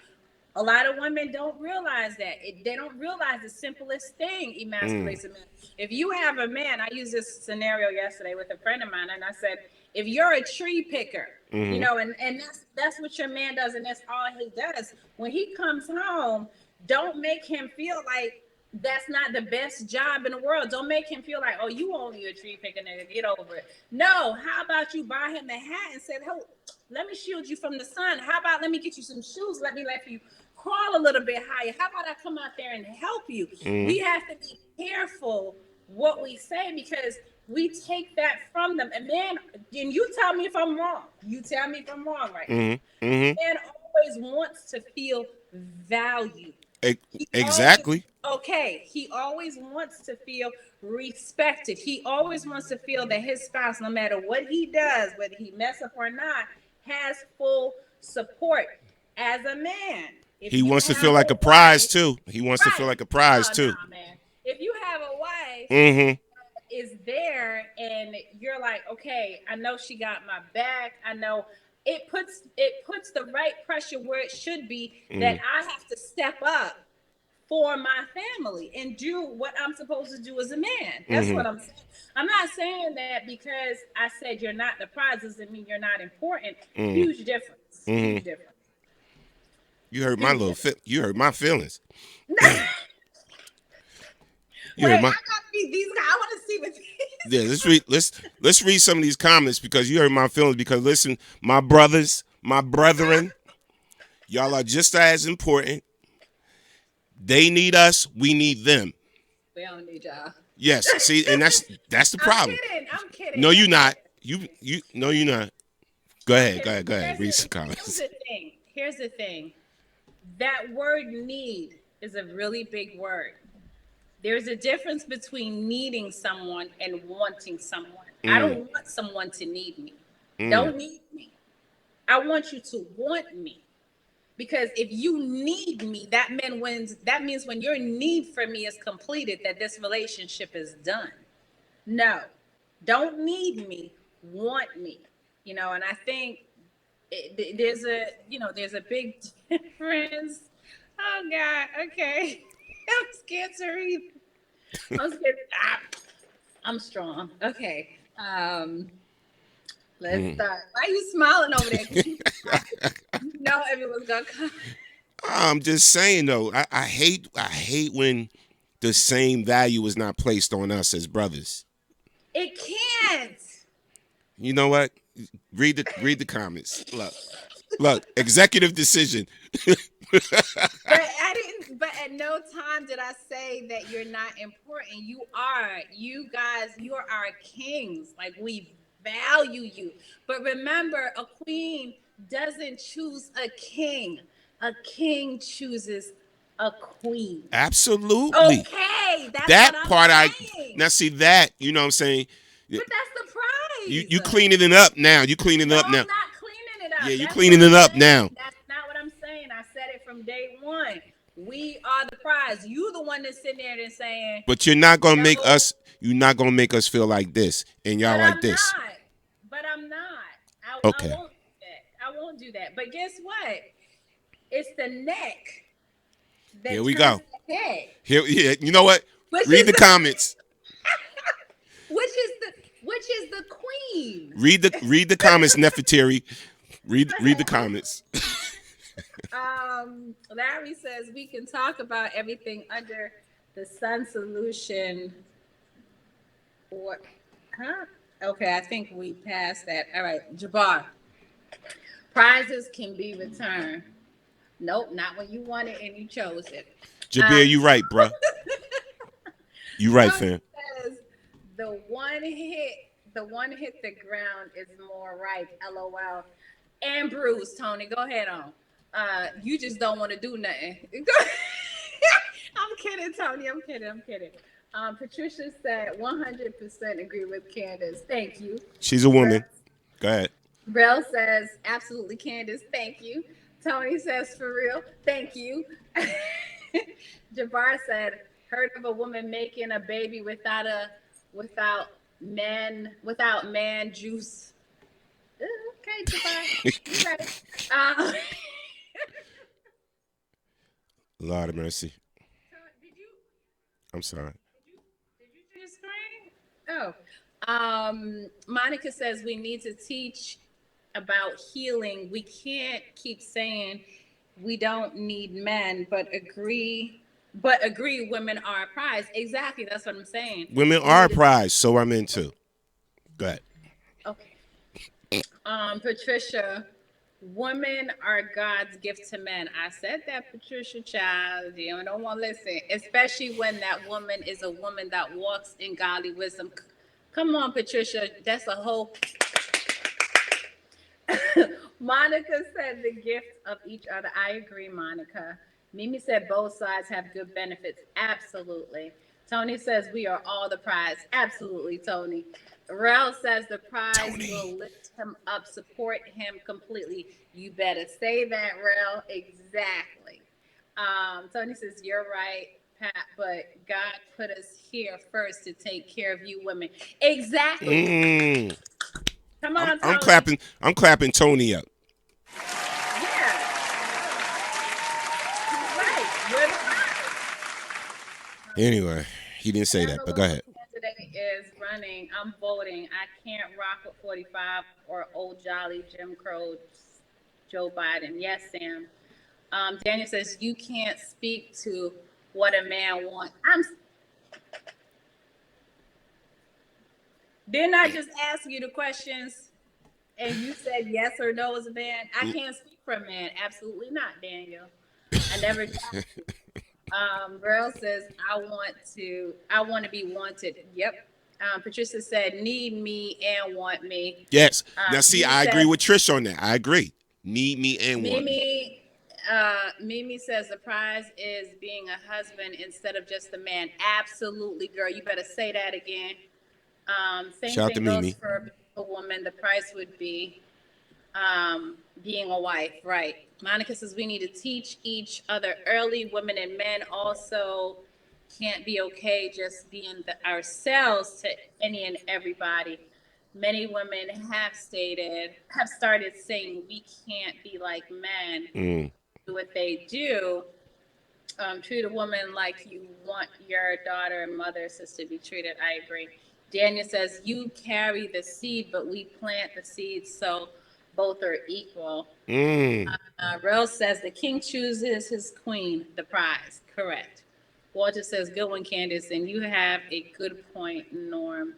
A lot of women don't realize that. They don't realize the simplest thing emasculates a man. If you have a man, I used this scenario yesterday with a friend of mine, and I said, if you're a tree picker, you know, and that's what your man does, and that's all he does. When he comes home, don't make him feel like that's not the best job in the world. Don't make him feel like, oh, you only a tree picker, nigga, get over it. No, how about you buy him a hat and say, oh, let me shield you from the sun. How about let me get you some shoes? Let you crawl a little bit higher. How about I come out there and help you? We have to be careful what we say because we take that from them. And man, and you tell me if I'm wrong. You tell me if I'm wrong right now. Man always wants to feel valued. Exactly. He always wants to feel respected. He always wants to feel that his spouse, no matter what he does, whether he mess up or not, has full support as a man. He wants to feel like a prize too. He wants to feel like a prize too. Nah, man. If you have a wife is there and you're like, okay, I know she got my back. I know it puts the right pressure where it should be that I have to step up for my family and do what I'm supposed to do as a man. That's what I'm saying. I'm not saying that because I said you're not the prize doesn't mean you're not important. Huge difference. Huge difference. You heard my you heard my feelings. I gotta read these. I want to see what these. Yeah, let's read some of these comments because you heard my feelings. Because listen, my brothers, my brethren, y'all are just as important. They need us. We need them. We don't need y'all. Yes. See, and that's the problem. I'm kidding. No, you're not. You no, you're not. Go ahead. Read some comments. Here's the thing. That word need is a really big word. There's a difference between needing someone and wanting someone. I don't want someone to need me. Don't need me. I want you to want me. Because if you need me, that means when your need for me is completed, that this relationship is done. No, don't need me, want me. And I think there's a big difference. Oh God, okay. I'm scared to read. I'm scared. I'm strong. Okay. Let's start. Why are you smiling over there? You know everyone's gonna come. I'm just saying though, I hate when the same value is not placed on us as brothers. It can't. You know what? Read the comments. Look, executive decision. But at no time did I say that you're not important. You are. You guys, you are our kings. Like, we value you. But remember, a queen doesn't choose a king. A king chooses a queen. Absolutely. Okay. That's that what I'm part saying. Now see that, you know what I'm saying? But that's the prize. You cleaning it up now. You cleaning it up now. I'm not cleaning it up. Yeah, you cleaning it up now. That's not what I'm saying. I said it from day one. We are the prize. You the one that's sitting there and saying. But you're not gonna make us. You're not gonna make us feel like this, and y'all like this. But I'm not. Okay. I won't do that. But guess what? It's the neck. Here we go. Head. Here, yeah. You know what? Read the comments. Which is the queen. Read the comments, Nefertari. Read the comments. Larry says we can talk about everything under the sun solution. What? Huh? Okay, I think we passed that. All right, Jabbar. Prizes can be returned. Nope, not when you want it and you chose it. Jabir, you right, bro. You right, fam. Says the one hit the ground is more right. LOL. And Bruce, Tony, go ahead on. You just don't want to do nothing. I'm kidding, Tony. I'm kidding. Patricia said 100% agree with Candace. Thank you. She's a woman. Go ahead. Brell says absolutely, Candace. Thank you. Tony says for real. Thank you. Jabbar said heard of a woman making a baby without man juice. Okay, Jabbar. Lord of mercy. I'm sorry. Did you see the screen? Oh. Monica says we need to teach about healing. We can't keep saying we don't need men, but agree women are a prize. Exactly, that's what I'm saying. Women are a prize, so I'm into. Go ahead. Okay. Patricia, women are God's gift to men. I said that, Patricia, child. You don't want to listen, especially when that woman is a woman that walks in godly wisdom. Come on, Patricia. That's a whole. Monica said the gift of each other. I agree, Monica. Mimi said both sides have good benefits. Absolutely. Tony says we are all the prize. Absolutely, Tony. Rel says the prize will lift him up, support him completely. You better say that, Rel. Exactly. Tony says you're right, Pat, but God put us here first to take care of you women. Exactly. Come on, Tony. I'm clapping Tony up. Yeah. Right. Anyway, he didn't say that, but go ahead. Candidate is running. I'm voting. I can't rock with 45 or old jolly Jim Crow Joe Biden. Yes, Sam. Daniel says you can't speak to what a man wants. Didn't I just ask you the questions and you said yes or no as a man? I can't speak for a man. Absolutely not, Daniel. I never did. Burl says I want to be wanted. Yep. Patricia said, need me and want me. Yes. Now, see, Mimi I agree says, with Trish on that. I agree. Need me and want me. Mimi says the prize is being a husband instead of just a man. Absolutely, girl. You better say that again. Same Shout out to thing goes Mimi. for a woman. The price would be being a wife, right? Monica says we need to teach each other early. Women and men also can't be okay just being ourselves to any and everybody. Many women have started saying we can't be like men, do what they do. Treat a woman like you want your daughter, mother, sister to be treated. I agree. Daniel says you carry the seed, but we plant the seeds, so both are equal. Rel says the king chooses his queen, the prize. Correct. Walter says good one, Candace, and you have a good point, Norm.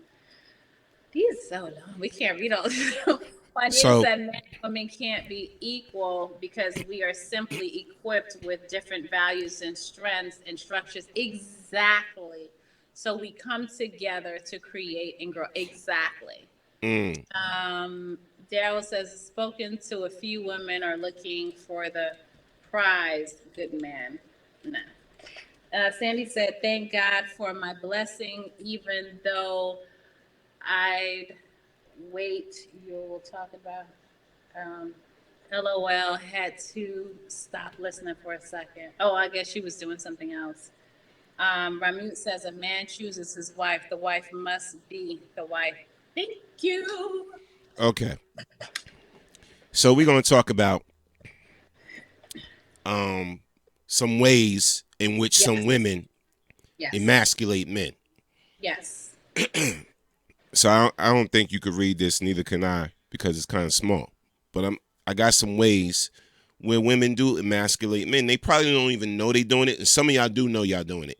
These are so long. We can't read all this. Juanita said men and women can't be equal because we are simply equipped with different values and strengths and structures. Exactly. So we come together to create and grow. Exactly. Daryl says, spoken to a few women are looking for the prize. Good man. No. Sandy said, thank God for my blessing, even though I'd wait. You'll talk about. LOL, had to stop listening for a second. Oh, I guess she was doing something else. Ramut says a man chooses his wife. The wife must be the wife. Thank you. Okay. So we're going to talk about some ways in which some women emasculate men. Yes. So I don't think you could read this, neither can I, because it's kind of small. But I got some ways where women do emasculate men. They probably don't even know they're doing it, and some of y'all do know y'all doing it.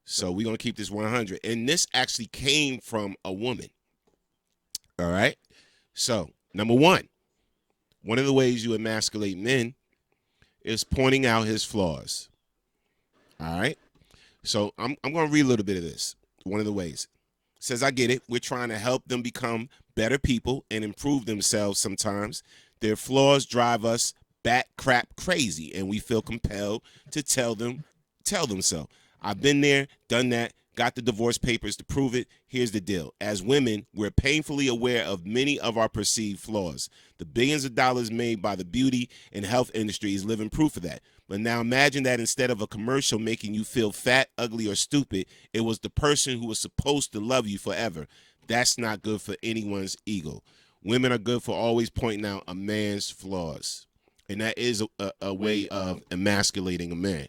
So we're going to keep this 100. And this actually came from a woman. All right? So, number one of the ways you emasculate men is pointing out his flaws. All right? So I'm going to read a little bit of this. One of the ways. It says, I get it. We're trying to help them become better people and improve themselves sometimes. Their flaws drive us bat crap crazy, and we feel compelled to tell them so. I've been there, done that, got the divorce papers to prove it. Here's the deal. As women, we're painfully aware of many of our perceived flaws. The billions of dollars made by the beauty and health industry is living proof of that. But now imagine that instead of a commercial making you feel fat, ugly, or stupid, it was the person who was supposed to love you forever. That's not good for anyone's ego. Women are good for always pointing out a man's flaws. And that is a way of emasculating a man.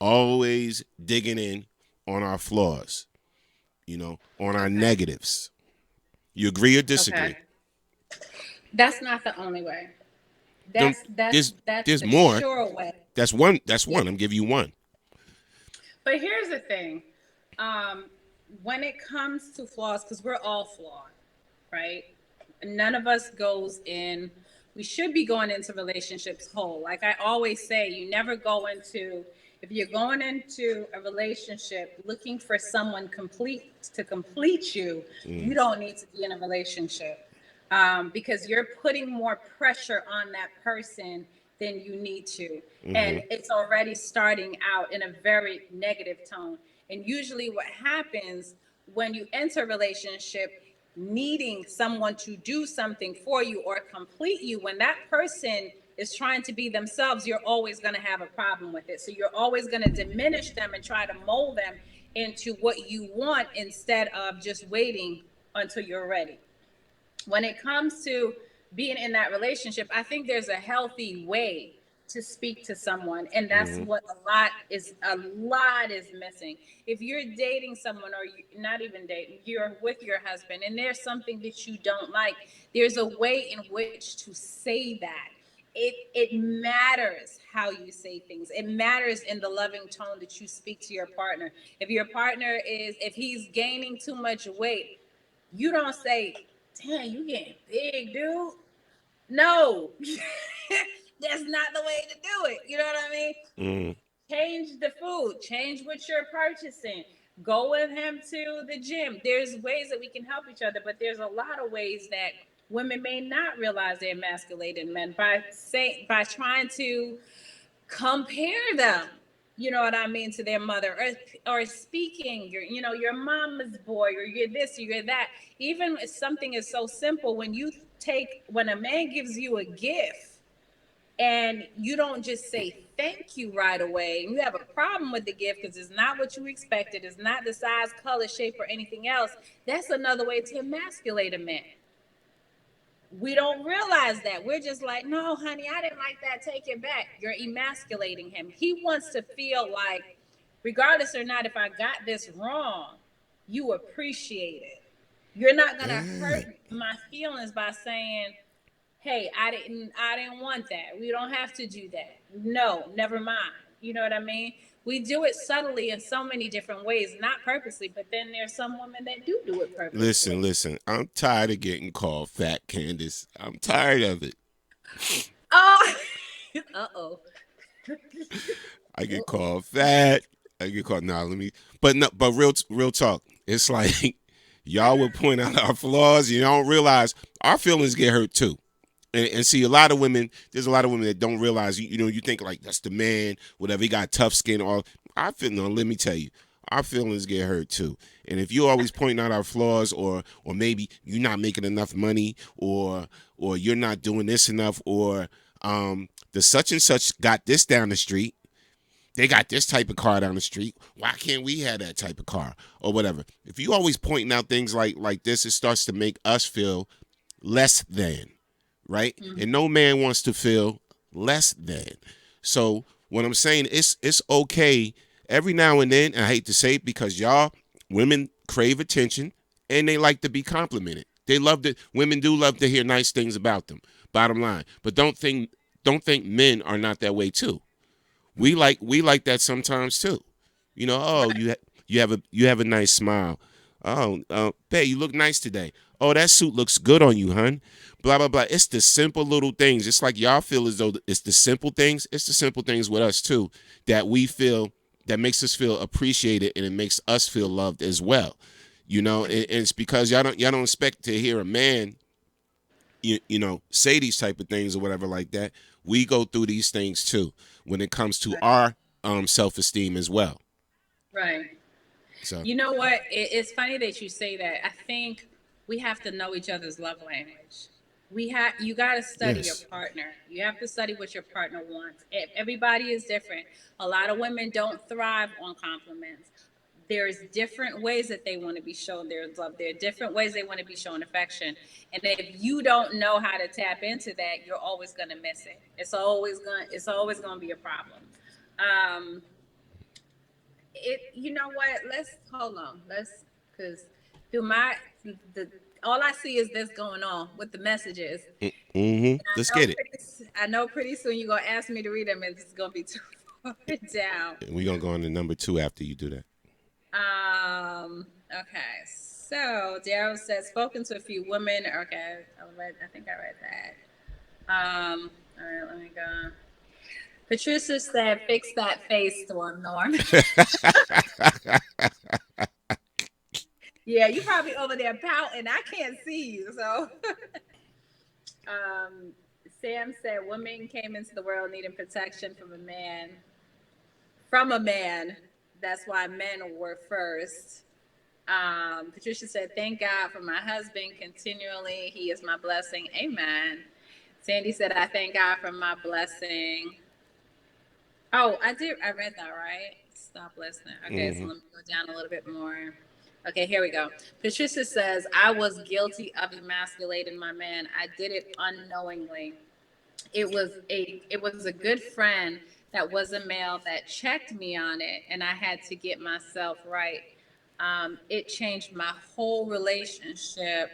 Always digging in on our flaws, on our negatives. You agree or disagree? Okay. That's not the only way. That's there's the more. sure way. That's one. I'm giving you one. But here's the thing. When it comes to flaws, because we're all flawed, right? None of us we should be going into relationships whole. Like I always say, if you're going into a relationship looking for someone to complete you, you don't need to be in a relationship because you're putting more pressure on that person than you need to. And it's already starting out in a very negative tone. And usually what happens when you enter a relationship needing someone to do something for you or complete you, when that person is trying to be themselves, you're always going to have a problem with it. So you're always going to diminish them and try to mold them into what you want instead of just waiting until you're ready. When it comes to being in that relationship, I think there's a healthy way to speak to someone, and that's what a lot is missing. If you're dating someone, or you're not even dating, you're with your husband and there's something that you don't like, there's a way in which to say that. It matters how you say things. It matters in the loving tone that you speak to your partner. If he's gaining too much weight, you don't say, damn, you getting big, dude. No, that's not the way to do it. You know what I mean? Change the food. Change what you're purchasing. Go with him to the gym. There's ways that we can help each other, but there's a lot of ways that women may not realize they're emasculating men by trying to compare them. You know what I mean, to their mother, or speaking your mama's boy, or you're this or you're that. Even if something is so simple, when a man gives you a gift and you don't just say thank you right away, and you have a problem with the gift because it's not what you expected, it's not the size, color, shape, or anything else, that's another way to emasculate a man. We don't realize that. We're just like, no, honey, I didn't like that. Take it back. You're emasculating him. He wants to feel like, regardless or not, if I got this wrong, you appreciate it. You're not gonna hurt my feelings by saying, hey, I didn't want that. We don't have to do that. No, never mind. You know what I mean? We do it subtly in so many different ways, not purposely, but then there's some women that do it purposely. Listen. I'm tired of getting called fat, Candace. I'm tired of it. Oh, uh-oh. I get called fat. I get called, but real talk. It's like y'all would point out our flaws. You don't realize our feelings get hurt too. And see, there's a lot of women that don't realize, you think like that's the man, whatever, he got tough skin. Let me tell you, our feelings get hurt too. And if you're always pointing out our flaws, or maybe you're not making enough money, or you're not doing this enough, or the such and such got this down the street, they got this type of car down the street, why can't we have that type of car, or whatever. If you always pointing out things like this, it starts to make us feel less than. Right? Mm-hmm. And no man wants to feel less than. So what I'm saying, it's okay every now and then, and I hate to say it because women crave attention and they like to be complimented. Women do love to hear nice things about them, bottom line. But don't think men are not that way too. We like that sometimes too. You have a nice smile. Oh, babe, you look nice today. Oh, that suit looks good on you, hun. Blah, blah, blah. It's the simple little things. It's like y'all feel as though it's the simple things. It's the simple things with us, too, that we feel, that makes us feel appreciated, and it makes us feel loved as well. And it's because y'all don't expect to hear a man, say these type of things or whatever like that. We go through these things, too, when it comes to our self-esteem as well. Right. So, you know what? It's funny that you say that. I think we have to know each other's love language. You got to study your partner. You have to study what your partner wants. Everybody is different. A lot of women don't thrive on compliments. There's different ways that they want to be shown their love. There are different ways they want to be shown affection. And if you don't know how to tap into that, you're always going to miss it. It's always going to be a problem. You know what? Because all I see is this going on with the messages. Mm-hmm. Let's get it. I know pretty soon you're going to ask me to read them, and it's going to be too far down. We're going to go on to number 2 after you do that. Okay. So Daryl says, spoken to a few women. Okay. I think I read that. All right, let me go. Patricia said, fix that face, Storm Norm. Yeah, you probably over there pouting. I can't see you. So Sam said, women came into the world needing protection from a man. That's why men were first. Patricia said, thank God for my husband continually. He is my blessing. Amen. Sandy said, I thank God for my blessing. Oh, I read that, right? Stop listening. Okay, So let me go down a little bit more. Okay, here we go. Patricia says, I was guilty of emasculating my man. I did it unknowingly. It was a good friend that was a male that checked me on it, and I had to get myself right. It changed my whole relationship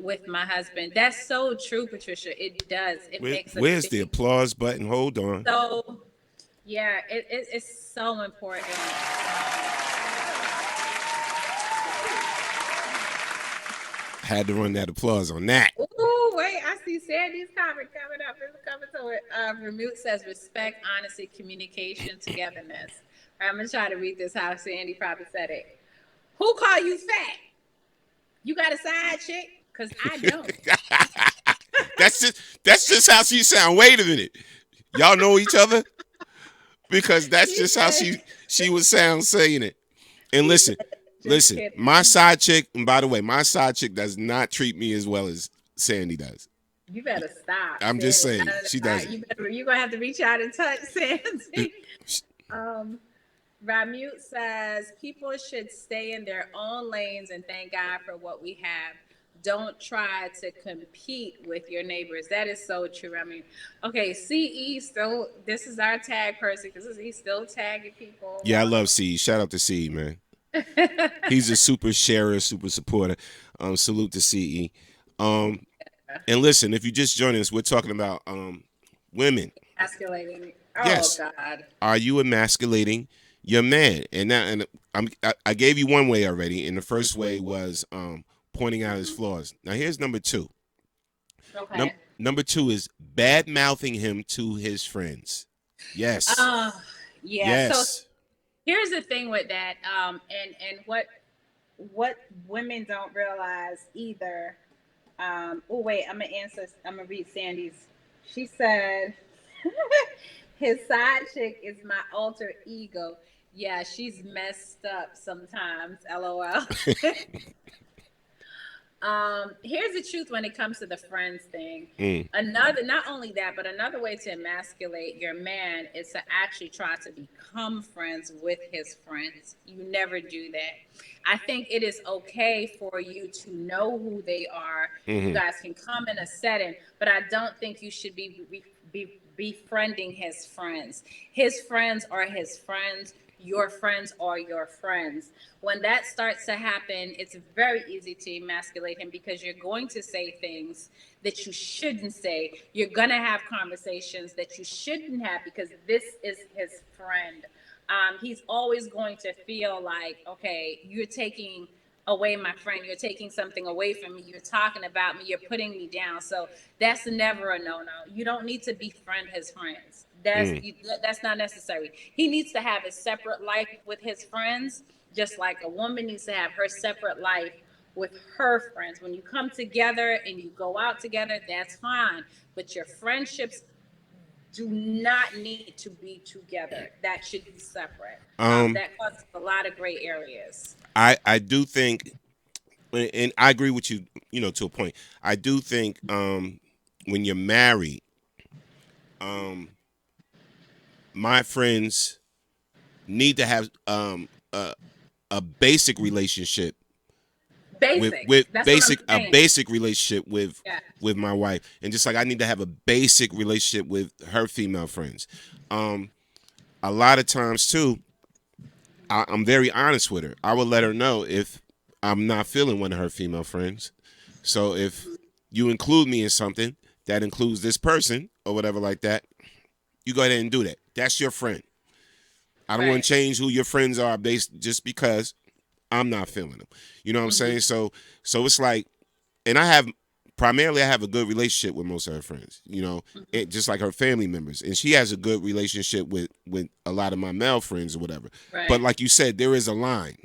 with my husband. That's so true, Patricia. It does. Where's the applause button? Hold on. So, yeah, it's so important. Had to run that applause on that. Ooh, wait, I see Sandy's comment coming up. It's coming to it. Remute says respect, honesty, communication, togetherness. I'm gonna try to read this how Sandy probably said it. Who call you fat? You got a side chick? Cause I don't. That's just how she sound. Wait a minute. Y'all know each other? Because that's just how she would sound saying it. And listen, my side chick, and by the way, my side chick does not treat me as well as Sandy does. You better stop. I'm just saying, she doesn't. You're gonna have to reach out and touch Sandy. Ramute says people should stay in their own lanes and thank God for what we have. Don't try to compete with your neighbors. That is so true. I mean, okay, CE still, this is our tag person because he's still tagging people. Yeah, I love CE. Shout out to CE, man. He's a super sharer, super supporter. Salute to CE. And listen, if you just joined us, we're talking about women. Emasculating. Oh, yes. God. Are you emasculating your man? And now, I gave you one way already, and the first way was pointing out his flaws. Now here's number two. Okay. Number two is bad mouthing him to his friends. Yes. Yeah. Yes. So here's the thing with that, and what women don't realize either. Oh wait, I'm gonna read Sandy's. She said his side chick is my alter ego. Yeah, she's messed up sometimes. LOL. Here's the truth when it comes to the friends thing. Not only that, but another way to emasculate your man is to actually try to become friends with his friends. You never do that. I think it is okay for you to know who they are. You guys can come in a setting, but I don't think you should be befriending his friends. His friends are his friends. Your friends are your friends. When that starts to happen, it's very easy to emasculate him because you're going to say things that you shouldn't say. You're going to have conversations that you shouldn't have because this is his friend. He's always going to feel like, okay, you're taking away my friend. You're taking something away from me. You're talking about me. You're putting me down. So that's never a no-no. You don't need to befriend his friends. That's not necessary. He needs to have a separate life with his friends, just like a woman needs to have her separate life with her friends. When you come together and you go out together, that's fine. But your friendships do not need to be together. That should be separate. That causes a lot of gray areas. I do think, and I agree with you, to a point. I do think when you're married, my friends need to have a basic relationship. Basic relationship with my wife, and just like I need to have a basic relationship with her female friends. A lot of times too, I'm very honest with her. I will let her know if I'm not feeling one of her female friends. So if you include me in something that includes this person or whatever like that, you go ahead and do that. That's your friend. I don't want to change who your friends are based just because I'm not feeling them. You know what I'm saying? So it's like, and I have a good relationship with most of her friends, just like her family members. And she has a good relationship with a lot of my male friends or whatever. Right. But like you said, there is a line.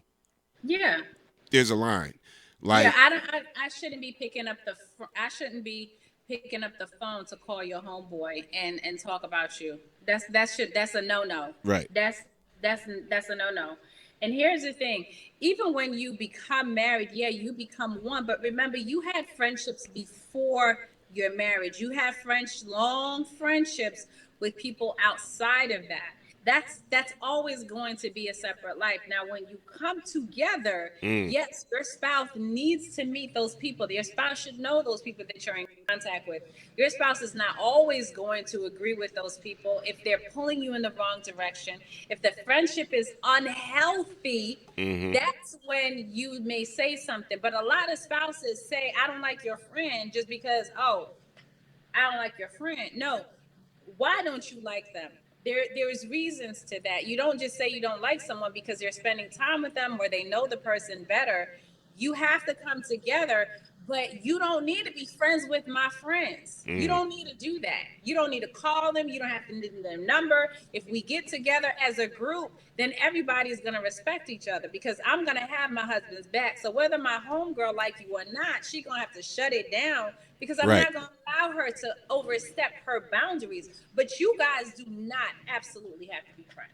Yeah. There's a line. Like, yeah, I shouldn't be picking up the phone to call your homeboy and talk about you. That's a no-no. Right. That's a no-no. And here's the thing, even when you become married, yeah, you become one, but remember, you had friendships before your marriage. You have long friendships with people outside of that. That's always going to be a separate life. Now, when you come together, yes, your spouse needs to meet those people. Your spouse should know those people that you're in contact with. Your spouse is not always going to agree with those people if they're pulling you in the wrong direction. If the friendship is unhealthy, that's when you may say something. But a lot of spouses say, I don't like your friend just because, I don't like your friend. No, why don't you like them? There's reasons to that. You don't just say you don't like someone because you're spending time with them or they know the person better. You have to come together, but you don't need to be friends with my friends. You don't need to do that. You don't need to call them. You don't have to need their number. If we get together as a group, then everybody's going to respect each other because I'm going to have my husband's back. So whether my homegirl like you or not, she's going to have to shut it down because I'm not going to allow her to overstep her boundaries. But you guys do not absolutely have to be friends.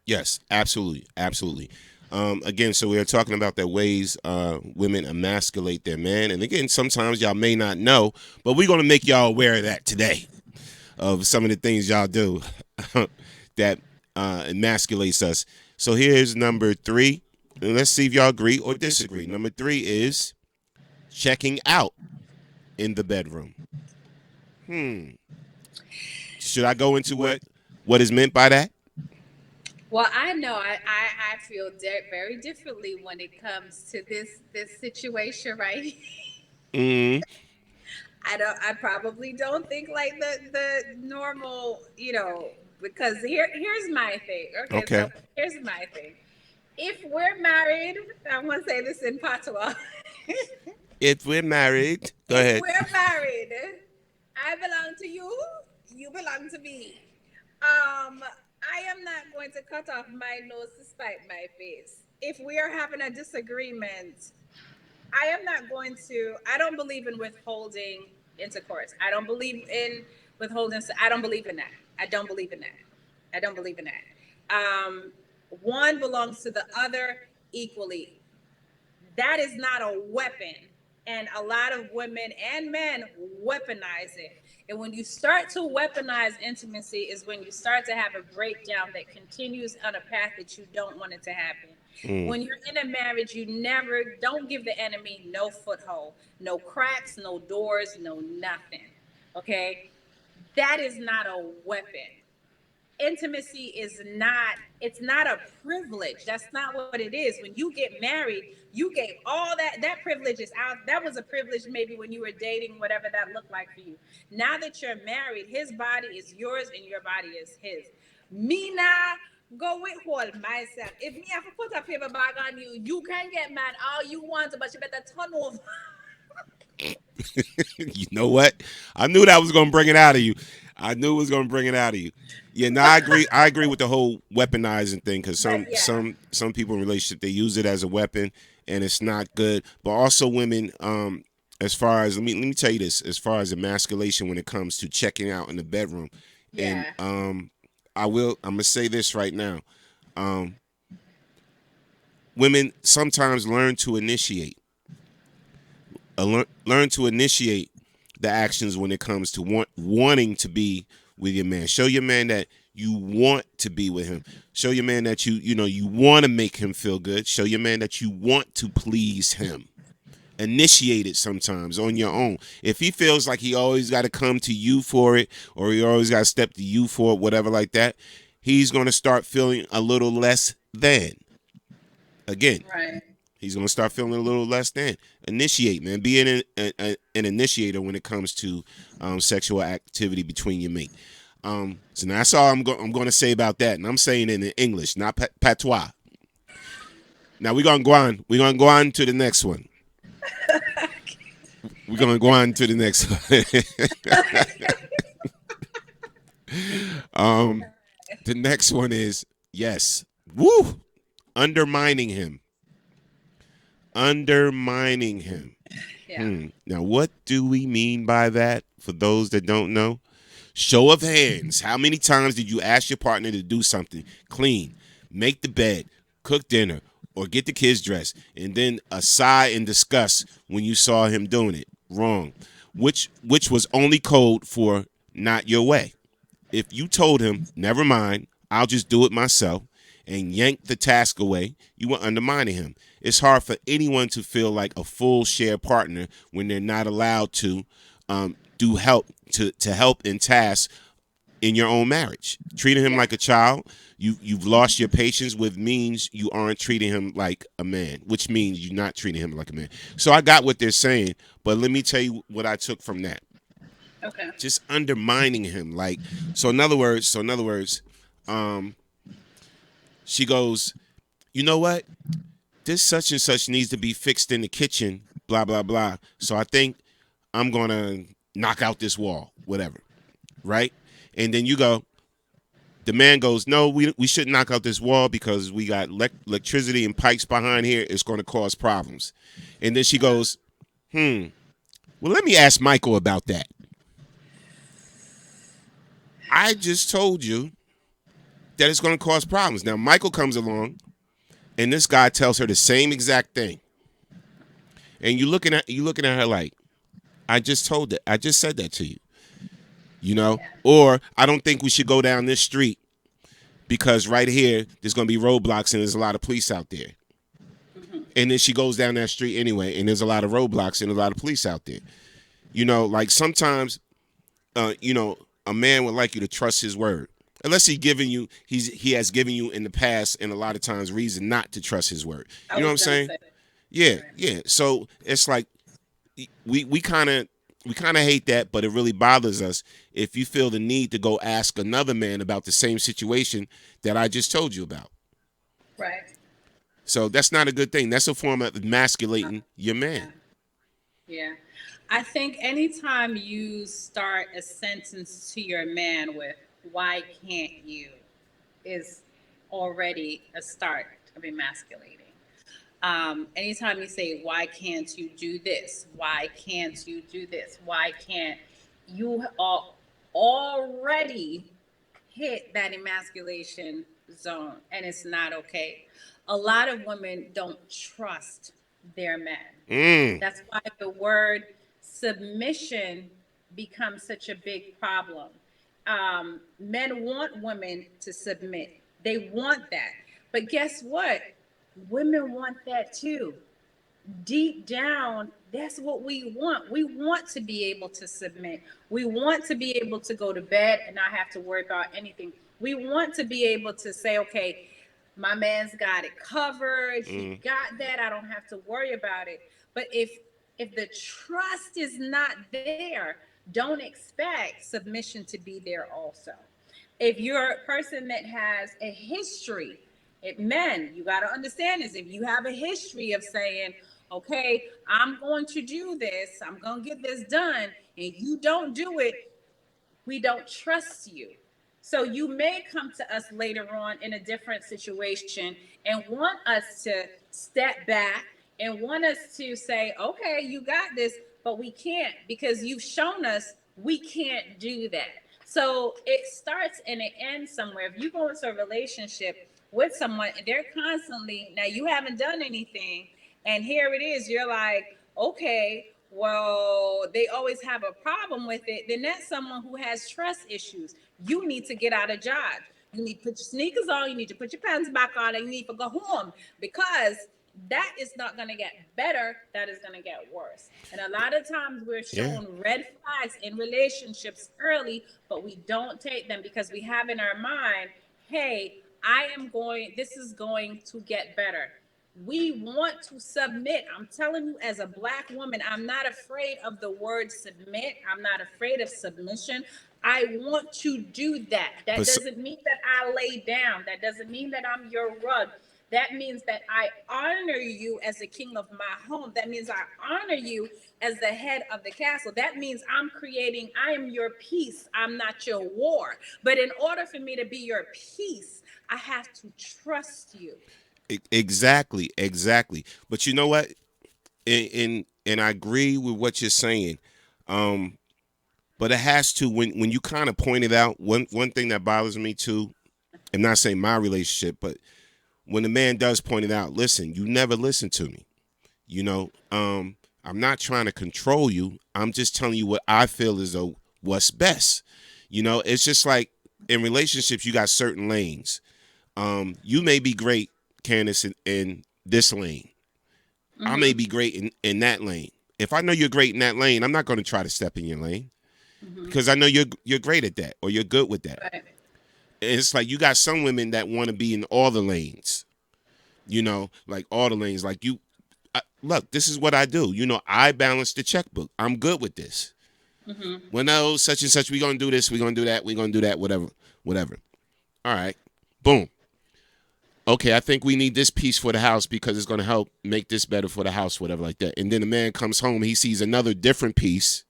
Yes, absolutely. Again, so we are talking about the ways women emasculate their man. And again, sometimes y'all may not know, but we're going to make y'all aware of that today, of some of the things y'all do that emasculates us. So here's number 3. And let's see if y'all agree or disagree. Number 3 is checking out in the bedroom. Should I go into what is meant by that? Well, I know I feel very differently when it comes to this situation, right? I probably don't think like the normal, because here's my thing. Okay. So here's my thing. If we're married, I'm gonna say this in patois. If we're married, go ahead. If we're married, I belong to you, you belong to me. I am not going to cut off my nose to spite my face. If we are having a disagreement, I don't believe in withholding intercourse. I don't believe in withholding. I don't believe in that. I don't believe in that. One belongs to the other equally. That is not a weapon. And a lot of women and men weaponize it. And when you start to weaponize intimacy is when you start to have a breakdown that continues on a path that you don't want it to happen. When you're in a marriage, don't give the enemy no foothold, no cracks, no doors, no nothing. Okay? That is not a weapon. Intimacy it's not a privilege. That's not what it is. When you get married, you gave all that privilege is out. That was a privilege maybe when you were dating, whatever that looked like for you. Now that you're married, his body is yours and your body is his. Me now go withhold myself. If me have to put a paper bag on you, you can get mad all you want, but you better turn over. You know what? I knew that was gonna bring it out of you. Yeah, no, I agree with the whole weaponizing thing because some people in relationship they use it as a weapon and it's not good. But also women, as far as let me tell you this, as far as emasculation when it comes to checking out in the bedroom, and I'm gonna say this right now, women sometimes learn to initiate the actions when it comes to wanting to be with your man. Show your man that you want to be with him. Show your man that you want to make him feel good. Show your man that you want to please him. Initiate it sometimes on your own. If he feels like he always got to come to you for it or he always got to step to you for it, whatever like that, he's going to start feeling a little less than. Again. Right. He's going to start feeling a little less than. Initiate, man. Be an initiator when it comes to sexual activity between your mate. So now that's all I'm going to say about that. And I'm saying it in English, not patois. Now we're going to go on. We're going to go on to the next one. We're going to go on to the next one. The next one is, undermining him. Yeah. Now, what do we mean by that? For those that don't know, show of hands. How many times did you ask your partner to do something? Clean, make the bed, cook dinner, or get the kids dressed, and then a sigh in disgust when you saw him doing it? Wrong. Which was only code for not your way. If you told him, never mind, I'll just do it myself, and yank the task away, you were undermining him. It's hard for anyone to feel like a full share partner when they're not allowed to help in tasks in your own marriage. Treating him like a child, you've lost your patience, with means you aren't treating him like a man, which means you're not treating him like a man. So I got what they're saying, but let me tell you what I took from that. Okay. Just undermining him, so in other words, she goes, you know what? this such and such needs to be fixed in the kitchen, blah, blah, blah. So I think I'm going to knock out this wall, whatever, right? And then the man goes, no, we shouldn't knock out this wall because we got electricity and pipes behind here. It's going to cause problems. And then she goes, well, let me ask Michael about that. I just told you that it's going to cause problems. Now, Michael comes along, and this guy tells her the same exact thing. And you're looking at her like, I just said that to you. You know? Or I don't think we should go down this street because right here there's going to be roadblocks and there's a lot of police out there. And then she goes down that street anyway, and there's a lot of roadblocks and a lot of police out there. You know, like sometimes, a man would like you to trust his word, unless he has given you in the past, and a lot of times reason not to trust his word. You know what I'm saying? Yeah. So it's like we kind of hate that, but it really bothers us if you feel the need to go ask another man about the same situation that I just told you about. Right. So that's not a good thing. That's a form of emasculating your man. Yeah. I think anytime you start a sentence to your man with, why can't you, is already a start of emasculating. Anytime you say, why can't you do this? Why can't you do this? Why can't you already hit that emasculation zone, and it's not okay. A lot of women don't trust their men. That's why the word submission becomes such a big problem. Men want women to submit. They want that. But guess what? Women want that too. Deep down, that's what we want. We want to be able to submit. We want to be able to go to bed and not have to worry about anything. We want to be able to say, okay, my man's got it covered. He got that. I don't have to worry about it. But if the trust is not there, don't expect submission to be there also. If you're a person that has a history, men, you got to understand this. If you have a history of saying, okay, I'm going to do this, I'm going to get this done, and you don't do it, we don't trust you. So you may come to us later on in a different situation and want us to step back and want us to say, okay, you got this, but we can't, because you've shown us we can't do that. So it starts and it ends somewhere. If you go into a relationship with someone and they're constantly, now you haven't done anything, and here it is, you're like, okay, well, they always have a problem with it, then that's someone who has trust issues. You need to get out of Dodge. You need to put your sneakers on, you need to put your pants back on, and you need to go home, because that is not going to get better, that is going to get worse. And a lot of times we're shown red flags in relationships early, but we don't take them because we have in our mind, hey, this is going to get better. We want to submit. I'm telling you, as a Black woman, I'm not afraid of the word submit. I'm not afraid of submission. I want to do that. That doesn't mean that I lay down. That doesn't mean that I'm your rug. That means that I honor you as the king of my home. That means I honor you as the head of the castle. That means I am your peace. I'm not your war. But in order for me to be your peace, I have to trust you. Exactly. But you know what? And I agree with what you're saying. But it has to, when you kind of pointed out, one thing that bothers me too, I'm not saying my relationship, but when the man does point it out, listen, you never listen to me. You know, I'm not trying to control you. I'm just telling you what I feel is what's best. You know, it's just like in relationships, you got certain lanes. You may be great, Candace, in this lane. I may be great in that lane. If I know you're great in that lane, I'm not going to try to step in your lane because I know you're great at that or you're good with that. Right. It's like you got some women that want to be in all the lanes, you know, like all the lanes. Like look, this is what I do. You know, I balance the checkbook. I'm good with this. Well, no, such and such, we're going to do this, we're going to do that, we're going to do that, whatever. All right, boom. okay, I think we need this piece for the house because it's going to help make this better for the house, whatever like that. And then the man comes home, he sees another different piece,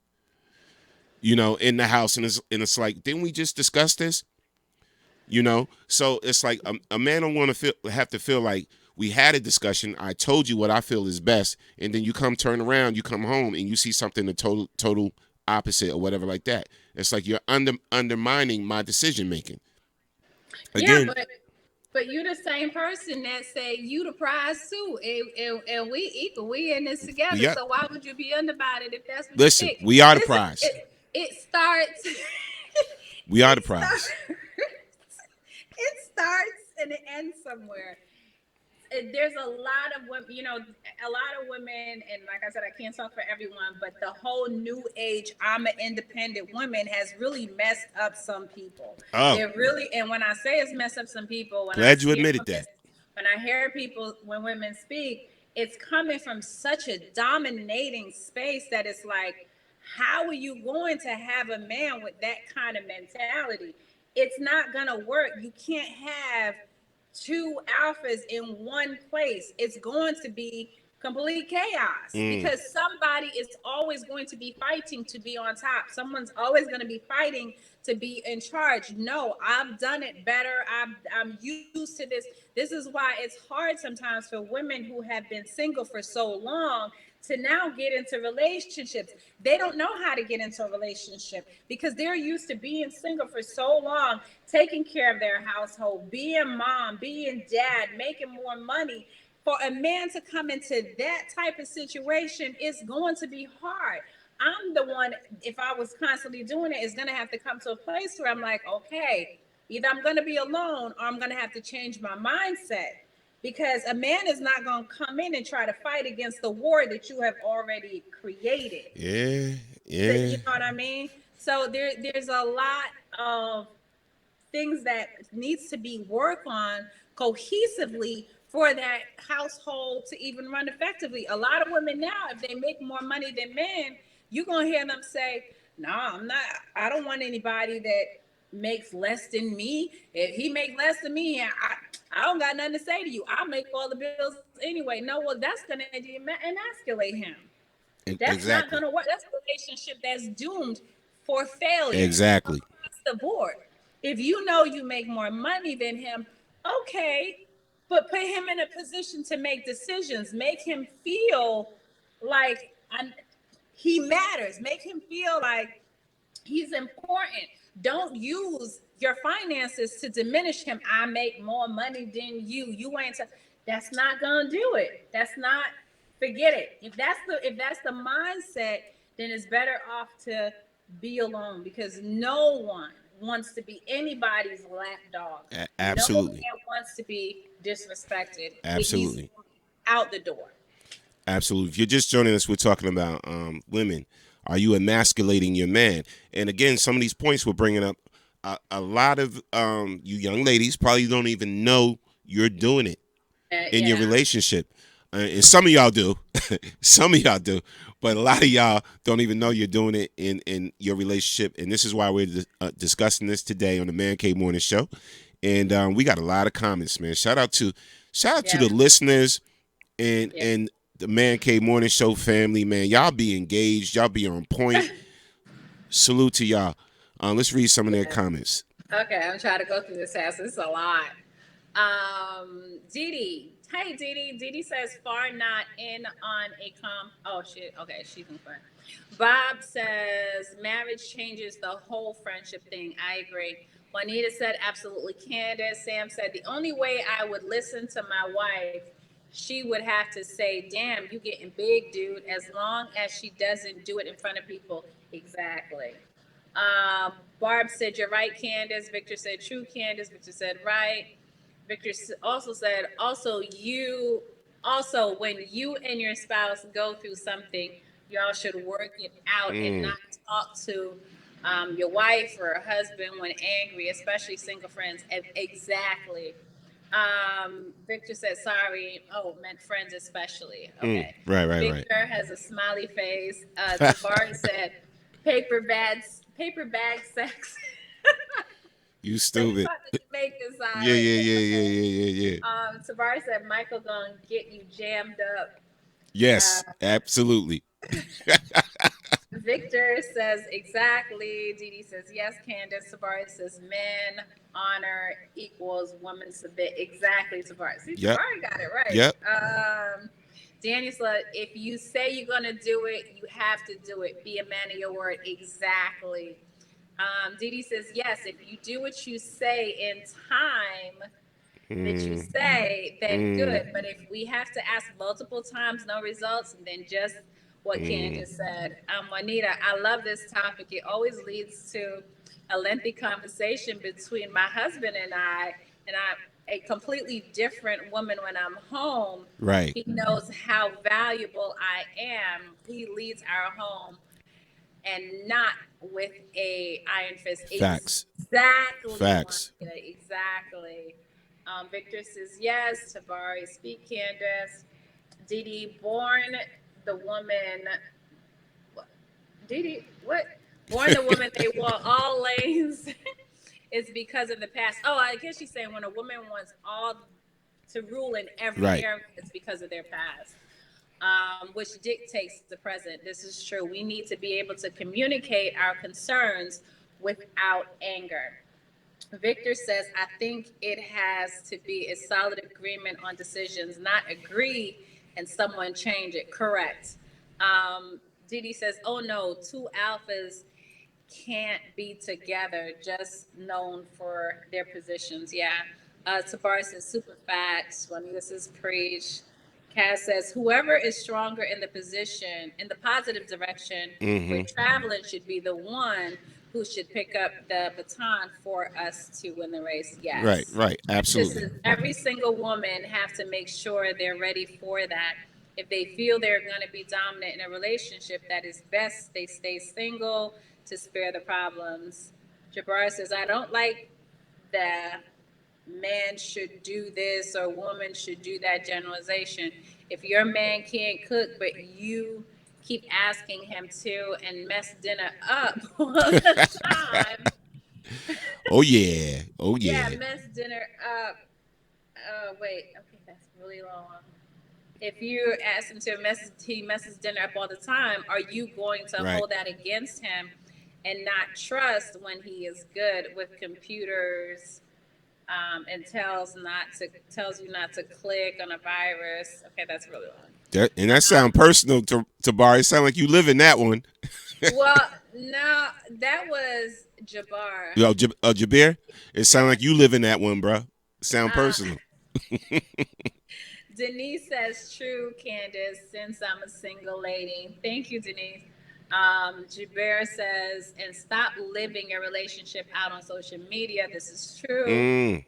you know, in the house, and it's like, didn't we just discuss this? You know, so it's like a man don't want to have to feel like we had a discussion. I told you what I feel is best, and then you turn around, you come home, and you see something the total opposite or whatever like that. It's like you're undermining my decision making. Again, yeah, but you the same person that say you the prize too, and we equal. We in this together. Yep. So why would you be undivided if that's what Listen, you think? we are the prize. It starts. We are the prize. It starts and it ends somewhere. There's a lot of women, you know, and like I said, I can't talk for everyone, but the whole new age, I'm an independent woman has really messed up some people. Oh. It really, and when I say it's messed up some people, Glad you admitted that. When I hear when women speak, it's coming from such a dominating space that it's like, how are you going to have a man with that kind of mentality? It's not gonna work. You can't have two alphas in one place. It's going to be complete chaos because somebody is always going to be fighting to be on top. Someone's always going to be fighting to be in charge. No, I've done it better. I'm used to this. This is why it's hard sometimes for women who have been single for so long to now get into relationships. They don't know how to get into a relationship because they're used to being single for so long, taking care of their household, being mom, being dad, making more money. For a man to come into that type of situation, it's going to be hard. I'm the one, if I was constantly doing it, is going to have to come to a place where I'm like, okay, either I'm going to be alone or I'm going to have to change my mindset. Because a man is not going to come in and try to fight against the war that you have already created. Yeah. You know what I mean? So there's a lot of things that needs to be worked on cohesively for that household to even run effectively. A lot of women now, if they make more money than men, you're going to hear them say, no, I don't want anybody that makes less than me. If he make less than me, I don't got nothing to say to you. I'll make all the bills anyway. No, well, that's going to emasculate him. That's not going to work. That's a relationship that's doomed for failure. Exactly. Across the board. If you know you make more money than him, okay, but put him in a position to make decisions. Make him feel like he matters. Make him feel like he's important. Don't use your finances to diminish him. I make more money than you. You ain't. That's not gonna do it. That's not. Forget it. If that's the mindset, then it's better off to be alone because no one wants to be anybody's lapdog. Absolutely. No one wants to be disrespected. Absolutely. He's out the door. Absolutely. If you're just joining us, we're talking about women. Are you emasculating your man? And again, some of these points we're bringing up, a lot of you young ladies probably don't even know you're doing it in your relationship. And some of y'all do. Some of y'all do. But a lot of y'all don't even know you're doing it in your relationship. And this is why we're discussing this today on the Man Cave Morning Show. And we got a lot of comments, man. Shout out to the listeners and the Man Cave Morning Show family, man. Y'all be engaged. Y'all be on point. Salute to y'all. Let's read some of their comments. Okay, I'm trying to go through this fast. This is a lot. Didi. Hey, Didi. Didi says, far not in on a Oh, shit. Okay, she's in front. Bob says, marriage changes the whole friendship thing. I agree. Juanita said, absolutely. Candace. Sam said, the only way I would listen to my wife, she would have to say, damn, you getting big, dude, as long as she doesn't do it in front of people. Exactly. Barb said, you're right, Candace. Victor said, true, Candace. Victor said, right. Victor also said, when you and your spouse go through something, y'all should work it out and not talk to your wife or husband when angry, especially single friends. Exactly. Victor said, sorry. Oh, meant friends especially. Okay. Right. Victor has a smiley face. Tavares said, paper bag sex. You stupid. Jamaican side. Yeah. Tavares said Michael gonna get you jammed up. Yes, absolutely. Victor says exactly. Dee says yes. Candace. Tavares says men honor equals women submit. Exactly, Tavares. See, Yep. Tavares got it right. Yep. Daniel said, if you say you're gonna do it, you have to do it. Be a man of your word. Exactly. Dee says yes. If you do what you say in time that you say, then good. But if we have to ask multiple times, no results, then just what Candace said. Juanita, I love this topic. It always leads to a lengthy conversation between my husband and I'm a completely different woman when I'm home. Right. He knows how valuable I am. He leads our home and not with a iron fist. Facts. Exactly. Facts. Juanita, exactly. Victor says yes. Tabari, speak, Candace. Didi, born the woman. Didi, what? Born the woman they want all lanes is because of the past. Oh, I guess she's saying when a woman wants all to rule in every area, it's because of their past, which dictates the present. This is true. We need to be able to communicate our concerns without anger. Victor says, I think it has to be a solid agreement on decisions, not agree and someone change it. Correct. Didi says, oh no, two alphas can't be together, just known for their positions. Yeah. Tavares says, super facts. Juanita says, preach. Cass says, whoever is stronger in the position, in the positive direction, we're traveling should be the one who should pick up the baton for us to win the race. Yes. Right. Absolutely. Every single woman have to make sure they're ready for that. If they feel they're going to be dominant in a relationship, that is best they stay single to spare the problems. Jabbar says, I don't like the man should do this or woman should do that generalization. If your man can't cook, but you keep asking him to and mess dinner up all the time. Oh yeah. Yeah, mess dinner up. Wait, okay, that's really long. If you ask him to he messes dinner up all the time, are you going to hold that against him and not trust when he is good with computers and tells you not to click on a virus? Okay, that's really long. That sound personal to Bar. It sound like you live in that one. Well, no, that was Jabbar. Yo, Jabir, it sound like you live in that one, bro. Sound personal. Denise says, true, Candace, since I'm a single lady. Thank you, Denise. Jabir says, and stop living your relationship out on social media. This is true.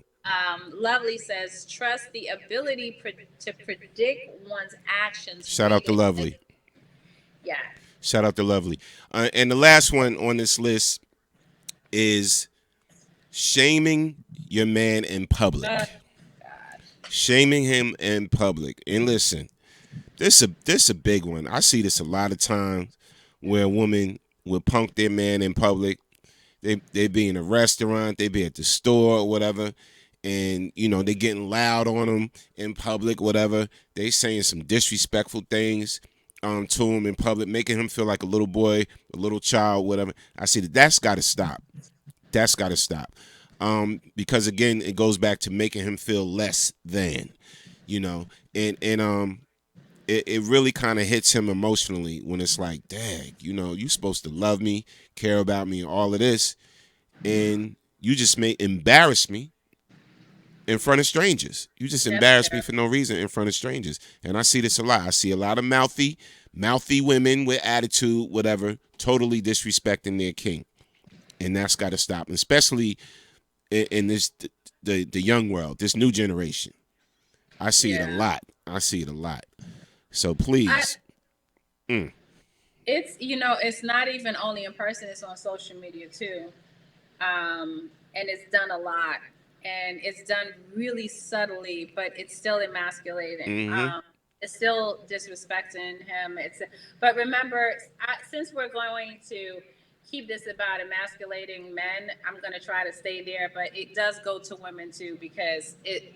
Lovely says, trust the ability to predict one's actions. Shout out to Lovely. Yeah. Shout out to Lovely. And the last one on this list is shaming your man in public. Shaming him in public. And listen, this a big one. I see this a lot of times where a woman would punk their man in public. They be in a restaurant, they be at the store or whatever, and they getting loud on him in public, whatever. They saying some disrespectful things to him in public, making him feel like a little boy, a little child, whatever. I see that's got to stop. That's got to stop. Because again, it goes back to making him feel less than, and it really kind of hits him emotionally when it's like, dang, you supposed to love me, care about me, all of this, and you just may embarrass me in front of strangers. You just embarrass me for no reason in front of strangers. And I see this a lot. I see a lot of mouthy women with attitude, whatever, totally disrespecting their king. And that's got to stop, especially in this the young world, this new generation. I see it a lot. So please. It's it's not even only in person, it's on social media too. And it's done a lot. And it's done really subtly, but it's still emasculating. It's still disrespecting him. But remember, since we're going to keep this about emasculating men. I'm going to try to stay there, but it does go to women too, because it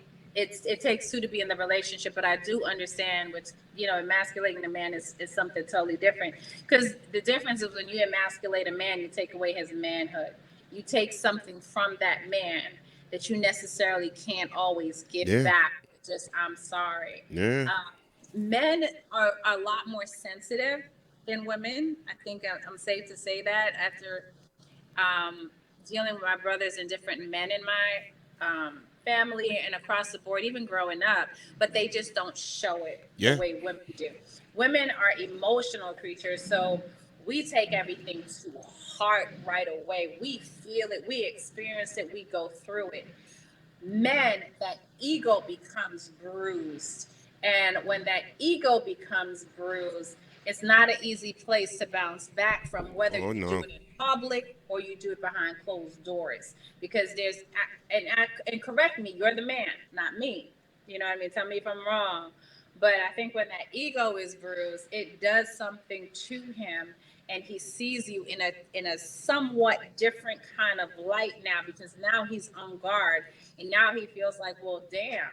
takes two to be in the relationship. But I do understand what, emasculating a man is something totally different, because the difference is when you emasculate a man, you take away his manhood. You take something from that man that you necessarily can't always give back. Just, I'm sorry. Yeah. Men are a lot more sensitive than women. I think I'm safe to say that after dealing with my brothers and different men in my family and across the board, even growing up, but they just don't show it the way women do. Women are emotional creatures, so we take everything to heart right away. We feel it, we experience it, we go through it. Men, that ego becomes bruised. And when that ego becomes bruised, it's not an easy place to bounce back from, whether you do it in public or you do it behind closed doors. Because there's, and correct me, you're the man, not me. You know what I mean? Tell me if I'm wrong. But I think when that ego is bruised, it does something to him, and he sees you in a somewhat different kind of light now, because now he's on guard, and now he feels like, well, damn,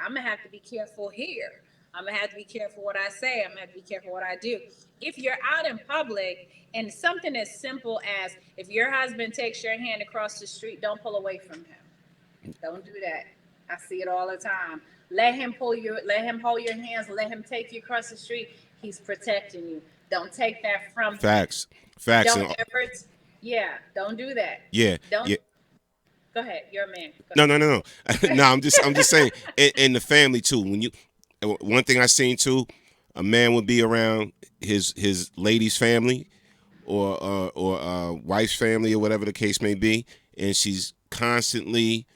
I'm gonna have to be careful here. I'm gonna have to be careful what I say. I'm gonna have to be careful what I do. If you're out in public and something as simple as, if your husband takes your hand across the street, don't pull away from him. Don't do that. I see it all the time. Let him hold your hands, let him take you across the street. He's protecting you. Don't take that from him. Facts. Don't ever, don't do that. Yeah. Don't. Go ahead. You're a man. No. No, I'm just saying, in the family too. One thing I seen too, a man would be around his lady's family or wife's family or whatever the case may be, and she's constantly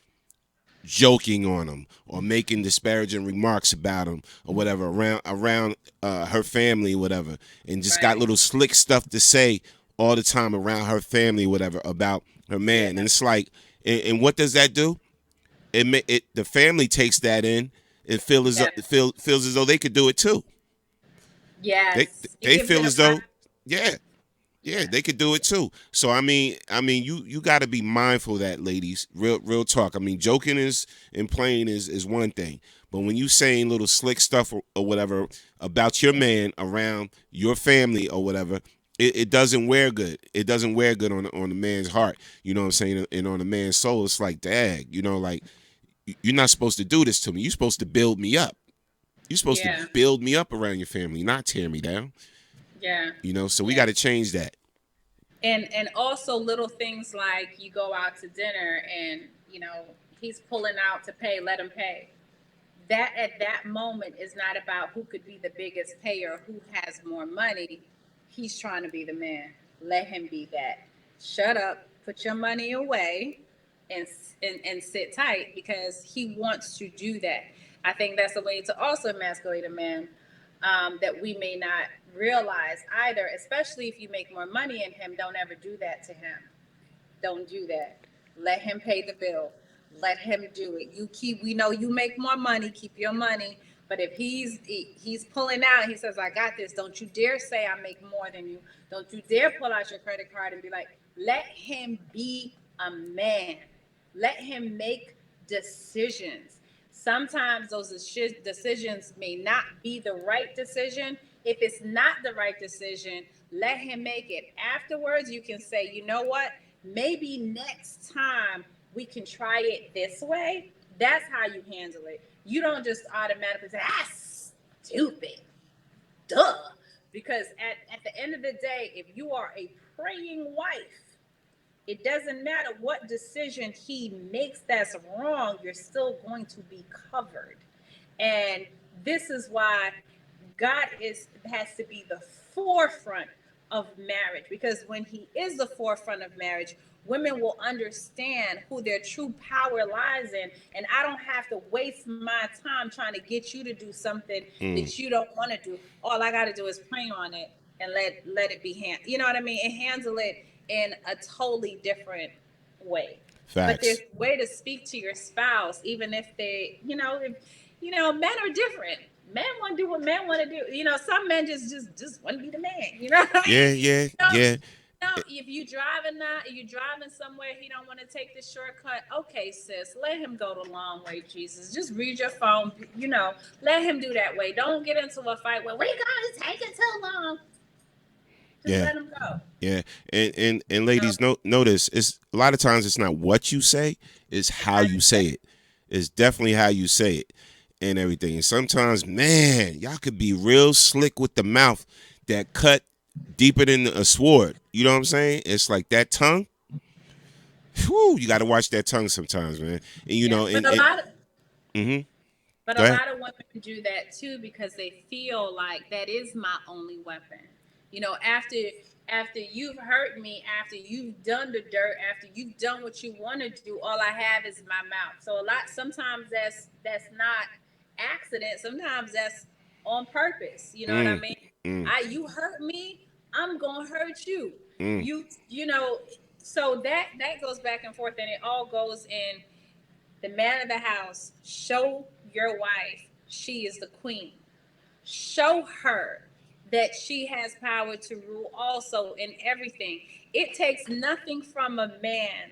joking on him or making disparaging remarks about him or whatever around her family or whatever, and just got little slick stuff to say all the time around her family or whatever about her man. And it's like, and what does that do? The family takes that in and feels as though they could do it too. Yes. They feel as though, they could do it too. So I mean, you got to be mindful of that, ladies. Real talk. I mean, joking and playing is one thing, but when you saying little slick stuff or whatever about your man around your family or whatever, it doesn't wear good. It doesn't wear good on the man's heart. You know what I'm saying? And on the man's soul, it's like, dag, like, you're not supposed to do this to me. You're supposed to build me up. You're supposed to build me up around your family, not tear me down. Yeah. So we got to change that. And also little things like, you go out to dinner and, he's pulling out to pay, let him pay. That at that moment is not about who could be the biggest payer, who has more money. He's trying to be the man. Let him be that. Shut up, put your money away, and sit tight, because he wants to do that. I think that's a way to also emasculate a man, that we may not realize either, especially if you make more money in him. Don't ever do that to him. Don't do that. Let him pay the bill. Let him do it. We know you make more money, keep your money. But if he's pulling out, he says, I got this. Don't you dare say I make more than you. Don't you dare pull out your credit card and be like, let him be a man. Let him make decisions. Sometimes those decisions may not be the right decision. If it's not the right decision, let him make it. Afterwards, you can say, you know what? Maybe next time we can try it this way. That's how you handle it. You don't just automatically say, stupid, duh. Because at the end of the day, if you are a praying wife, it doesn't matter what decision he makes that's wrong, you're still going to be covered. And this is why God has to be the forefront of marriage, because when he is the forefront of marriage, women will understand who their true power lies in. And I don't have to waste my time trying to get you to do something that you don't want to do. All I got to do is pray on it and let it be handled. You know what I mean? And handle it in a totally different way. Facts. But there's a way to speak to your spouse, even if they, men are different. Men want to do what men want to do. Some men just want to be the man. Yeah. No, if you driving somewhere, he don't want to take the shortcut. Okay, sis, let him go the long way. Jesus, just read your phone. Let him do that way. Don't get into a fight where we gotta take it too long. Just let him go. Yeah, and ladies, notice it's a lot of times it's not what you say, it's how you say it. It's definitely how you say it and everything. And sometimes, man, y'all could be real slick with the mouth that cut deeper than a sword. You know what I'm saying? It's like that tongue. Whew, you got to watch that tongue sometimes, man. And But a lot of women do that too because they feel like that is my only weapon. After you've hurt me, after you've done the dirt, after you've done what you want to do, all I have is my mouth. So sometimes that's not accident. Sometimes that's on purpose. You know what I mean? You hurt me, I'm gonna hurt you. So that goes back and forth, and it all goes in the man of the house. Show your wife she is the queen. Show her that she has power to rule also in everything. It takes nothing from a man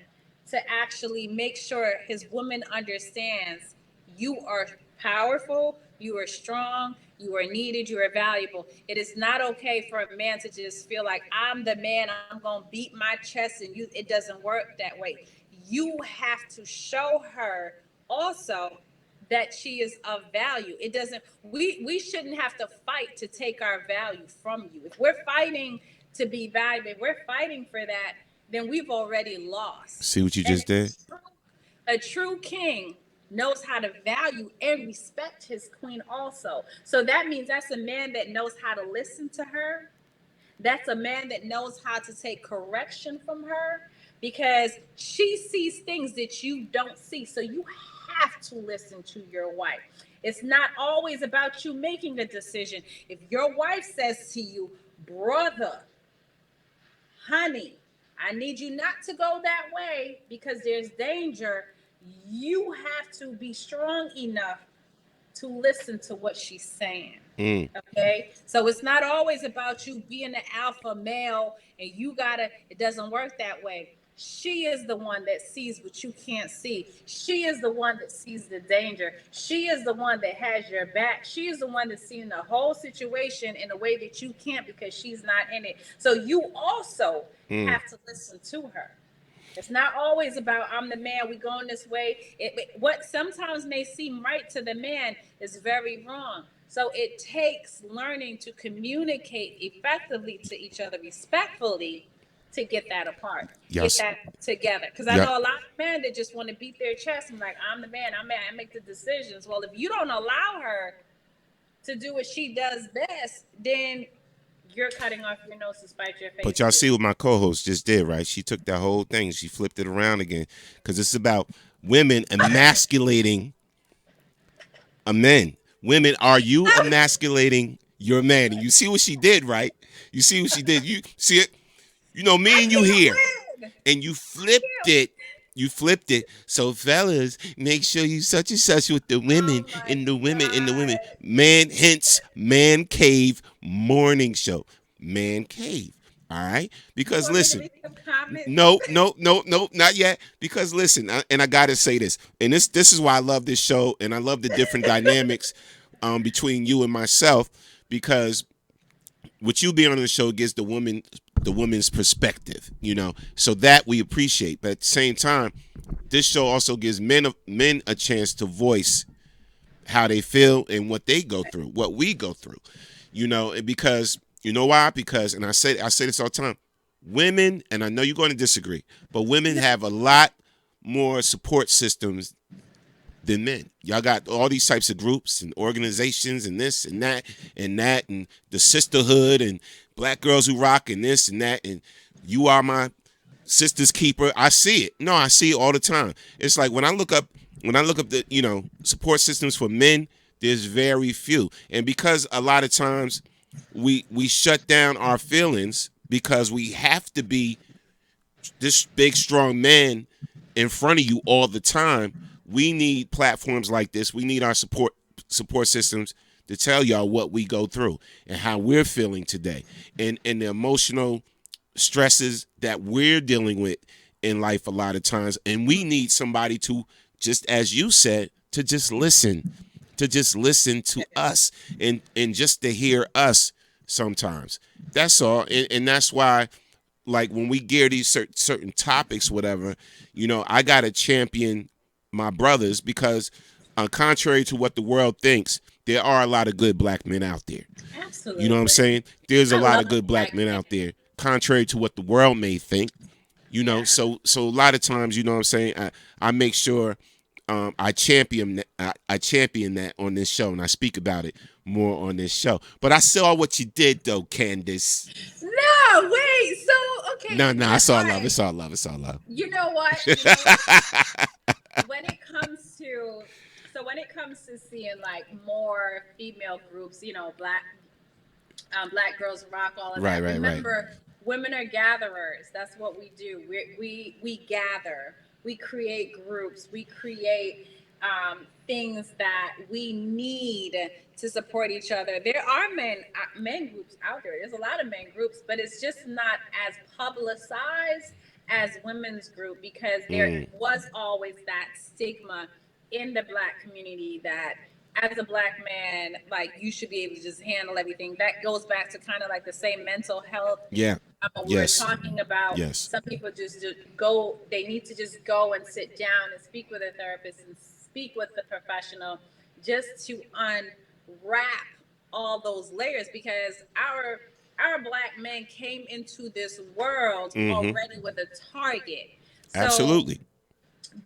to actually make sure his woman understands you are powerful, you are strong, you are needed, you are valuable. It is not okay for a man to just feel like I'm the man, I'm gonna beat my chest, and it doesn't work that way. You have to show her also that she is of value. It doesn't, we shouldn't have to fight to take our value from you. If we're fighting to be valuable, if we're fighting for that, then we've already lost. See what you just did? A true king knows how to value and respect his queen also. So that means that's a man that knows how to listen to her. That's a man that knows how to take correction from her, because she sees things that you don't see. So you have to listen to your wife. It's not always about you making a decision. If your wife says to you, brother, honey, I need you not to go that way because there's danger, you have to be strong enough to listen to what she's saying. Okay, so it's not always about you being the alpha male and it doesn't work that way. She is the one that sees what you can't see. She is the one that sees the danger. She is the one that has your back. She is the one that's seeing the whole situation in a way that you can't because she's not in it. So you also have to listen to her. It's not always about I'm the man, we going this way. What sometimes may seem right to the man is very wrong. So it takes learning to communicate effectively to each other respectfully to get that apart, get that together. Because I know a lot of men that just want to beat their chest and like, I'm the man, I make the decisions. Well, if you don't allow her to do what she does best, then you're cutting off your nose to spite your face. But y'all see what my co-host just did, right? She took that whole thing, she flipped it around again, because it's about women emasculating a man. Women, are you emasculating your man? And you see what she did, right? You see what she did. You see it? Me and you here. And you flipped it. You flipped it. So fellas, make sure you such and such with the women and the women and the women. Hence Man Cave morning show. Man Cave. All right? Because listen. No, not yet. Because listen, and I gotta say this. And this is why I love this show, and I love the different dynamics between you and myself, because what you being on the show gives the woman's perspective, so that we appreciate. But at the same time, this show also gives men a chance to voice how they feel and what they go through, what we go through, because why? Because, and I say this all the time, women, and I know you're going to disagree, but women have a lot more support systems than men. Y'all got all these types of groups and organizations and this and that and the sisterhood and Black Girls Who Rock and this and that, and you are my sister's keeper. I see it. No, I see it all the time. It's like when I look up the support systems for men, there's very few, and because a lot of times we shut down our feelings because we have to be this big strong man in front of you all the time. We need platforms like this. We need our support systems to tell y'all what we go through and how we're feeling today, and the emotional stresses that we're dealing with in life a lot of times, and we need somebody to, just as you said, to just listen to us and just to hear us sometimes. That's all. And that's why, like, when we gear these certain topics, whatever, I gotta champion my brothers, because contrary to what the world thinks, there are a lot of good black men out there. Absolutely. You know what I'm saying? There's a lot of good black men out there, contrary to what the world may think. So a lot of times, you know what I'm saying, I make sure I champion that on this show, and I speak about it more on this show. But I saw what you did, though, Candace. No, wait. So okay. No, it's all love. It's all love. It's all love. You know what? When it comes to seeing like more female groups, Black Girls Rock, all of that. Remember, women are gatherers. That's what we do. We gather. We create groups. We create things that we need to support each other. There are men groups out there. There's a lot of men groups, but it's just not as publicized as women's group, because there was always that stigma in the Black community that as a Black man, like, you should be able to just handle everything. That goes back to kind of like the same mental health. Yeah. We're talking about. Yes. Some people just go, they need to just go and sit down and speak with a therapist and speak with the professional, just to unwrap all those layers, because our Black men came into this world already with a target. So, absolutely.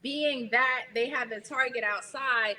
Being that they have the target outside,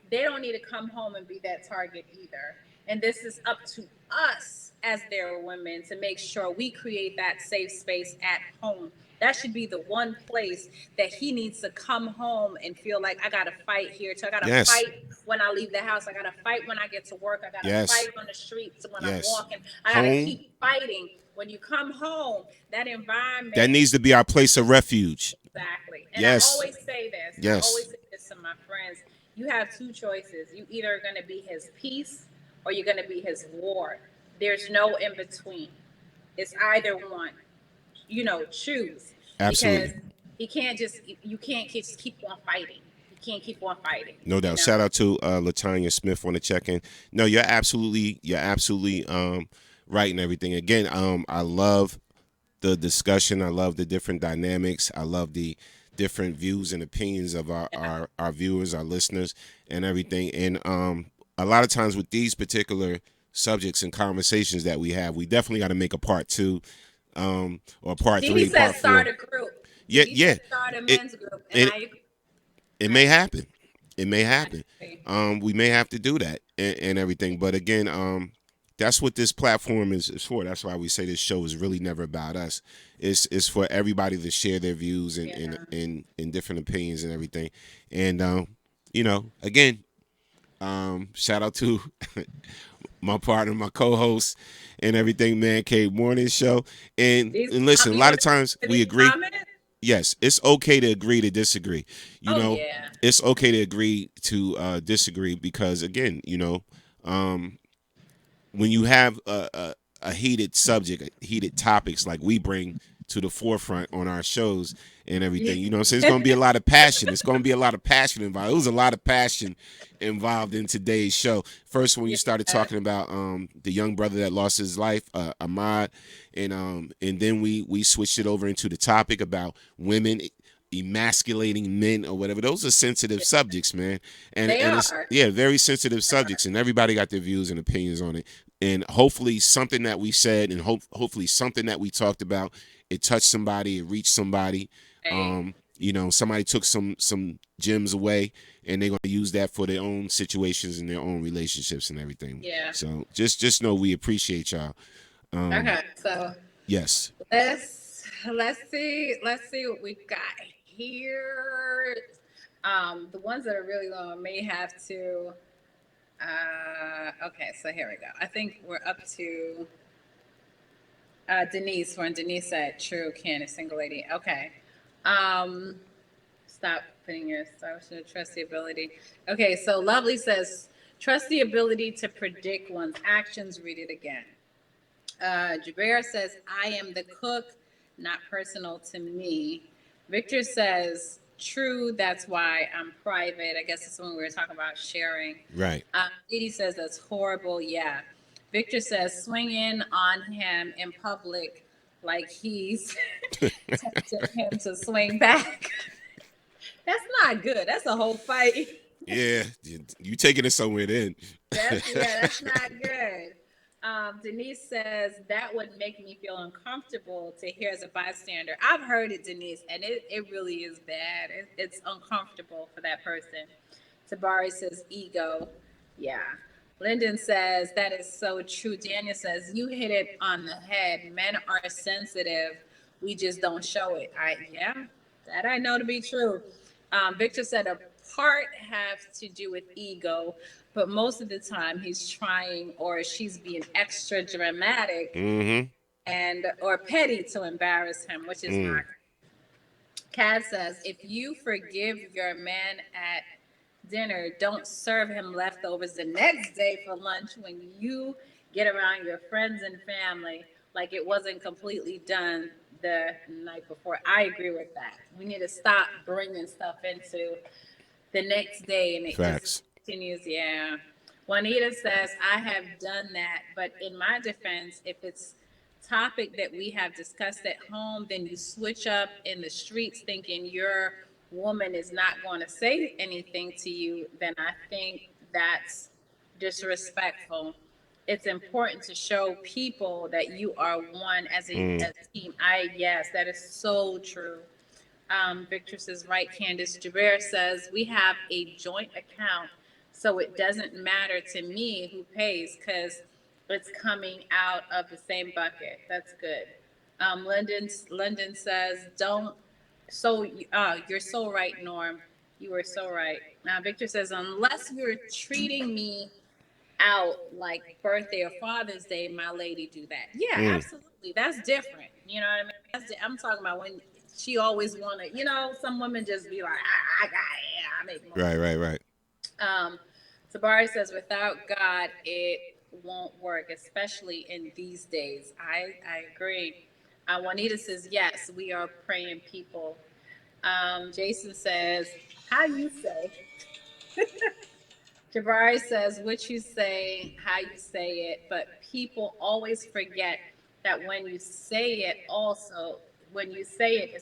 they don't need to come home and be that target either. And this is up to us as their women to make sure we create that safe space at home. That should be the one place that he needs to come home and feel like, I got to fight here too. I got to fight when I leave the house. I got to fight when I get to work. I got to fight on the streets when I'm walking. I got to keep fighting. When you come home, that environment. That needs to be our place of refuge. Exactly. And I always say this. Yes. I always say this to my friends. You have two choices. You either are going to be his peace or you're going to be his war. There's no in between. It's either one. Choose. Absolutely. Because you can't just keep on fighting. You can't keep on fighting. No doubt. Shout out to Latanya Smith on the check-in. No, you're absolutely right and everything. Again, I love the discussion. I love the different dynamics. I love the different views and opinions of our viewers, our listeners, and everything. And a lot of times with these particular subjects and conversations that we have, we definitely got to make a part 2 or part 3, said part 4. Start a group. Yeah. Start a men's group. It may happen. It may happen. We may have to do that and everything. But again, that's what this platform is for. That's why we say this show is really never about us. It's for everybody to share their views and different opinions and everything. And again, shout out to my partner, my co-host, and everything, Man Cave Morning Show. And listen, a lot of times we agree. Yes, it's okay to agree to disagree. It's okay to agree to disagree, because again, when you have a heated subject, heated topics like we bring to the forefront on our shows and everything, so it's going to be a lot of passion. It's going to be a lot of passion involved. It was a lot of passion involved in today's show. First, when you started talking about the young brother that lost his life, Ahmad, and then we switched it over into the topic about women emasculating men or whatever. Those are sensitive subjects, man. And it's very sensitive subjects, and everybody got their views and opinions on it. And hopefully something that we said and hopefully something that we talked about, it touched somebody, it reached somebody. Somebody took some gems away, and they're going to use that for their own situations and their own relationships and everything. Yeah. So just know we appreciate y'all. Okay. So yes. Let's see what we've got here. The ones that are really long may have to. Okay, so here we go. I think we're up to Denise. When Denise said, "True, Candace, single lady." Okay. Stop putting your trust the ability. Okay, so Lovely says, "Trust the ability to predict one's actions." Read it again. Jaber says, I am the cook, not personal to me. Victor says, true, that's why I'm private. I guess it's when we were talking about sharing. Right. Didi says, that's horrible. Yeah. Victor says, swing in on him in public like he's tempting him to swing back. That's not good. That's a whole fight. Yeah, you taking it somewhere then. That's not good. Denise says that would make me feel uncomfortable to hear as a bystander. I've heard it, Denise, and it really is bad. It's uncomfortable for that person. Tabari says ego. Yeah. Lyndon says that is so true. Daniel says you hit it on the head. Men are sensitive. We just don't show it. That I know to be true. Victor said a part has to do with ego, but most of the time he's trying or she's being extra dramatic and or petty to embarrass him, which is not. Kat says if you forgive your man at dinner, don't serve him leftovers the next day for lunch when you get around your friends and family like it wasn't completely done the night before. I agree with that. We need to stop bringing stuff into the next day and it just continues. Yeah. Juanita says, I have done that, but in my defense, if it's topic that we have discussed at home, then you switch up in the streets thinking your woman is not going to say anything to you, then I think that's disrespectful. It's important to show people that you are one as a team. Yes, that is so true. Victor says, right, Candace. Jaber says, we have a joint account, so it doesn't matter to me who pays because it's coming out of the same bucket. That's good. London says, don't, so, you're so right, Norm. You are so right. Now, Victor says, unless you're treating me out like birthday or Father's Day, my lady do that. Yeah, absolutely. That's different. You know what I mean? I'm talking about when she always wanna, some women just be like, I make more. Right. Tabari says, without God, it won't work, especially in these days. I agree. Juanita says, yes, we are praying people. Jason says, how you say? Jabari says, what you say, how you say it, but people always forget that when you say it, it's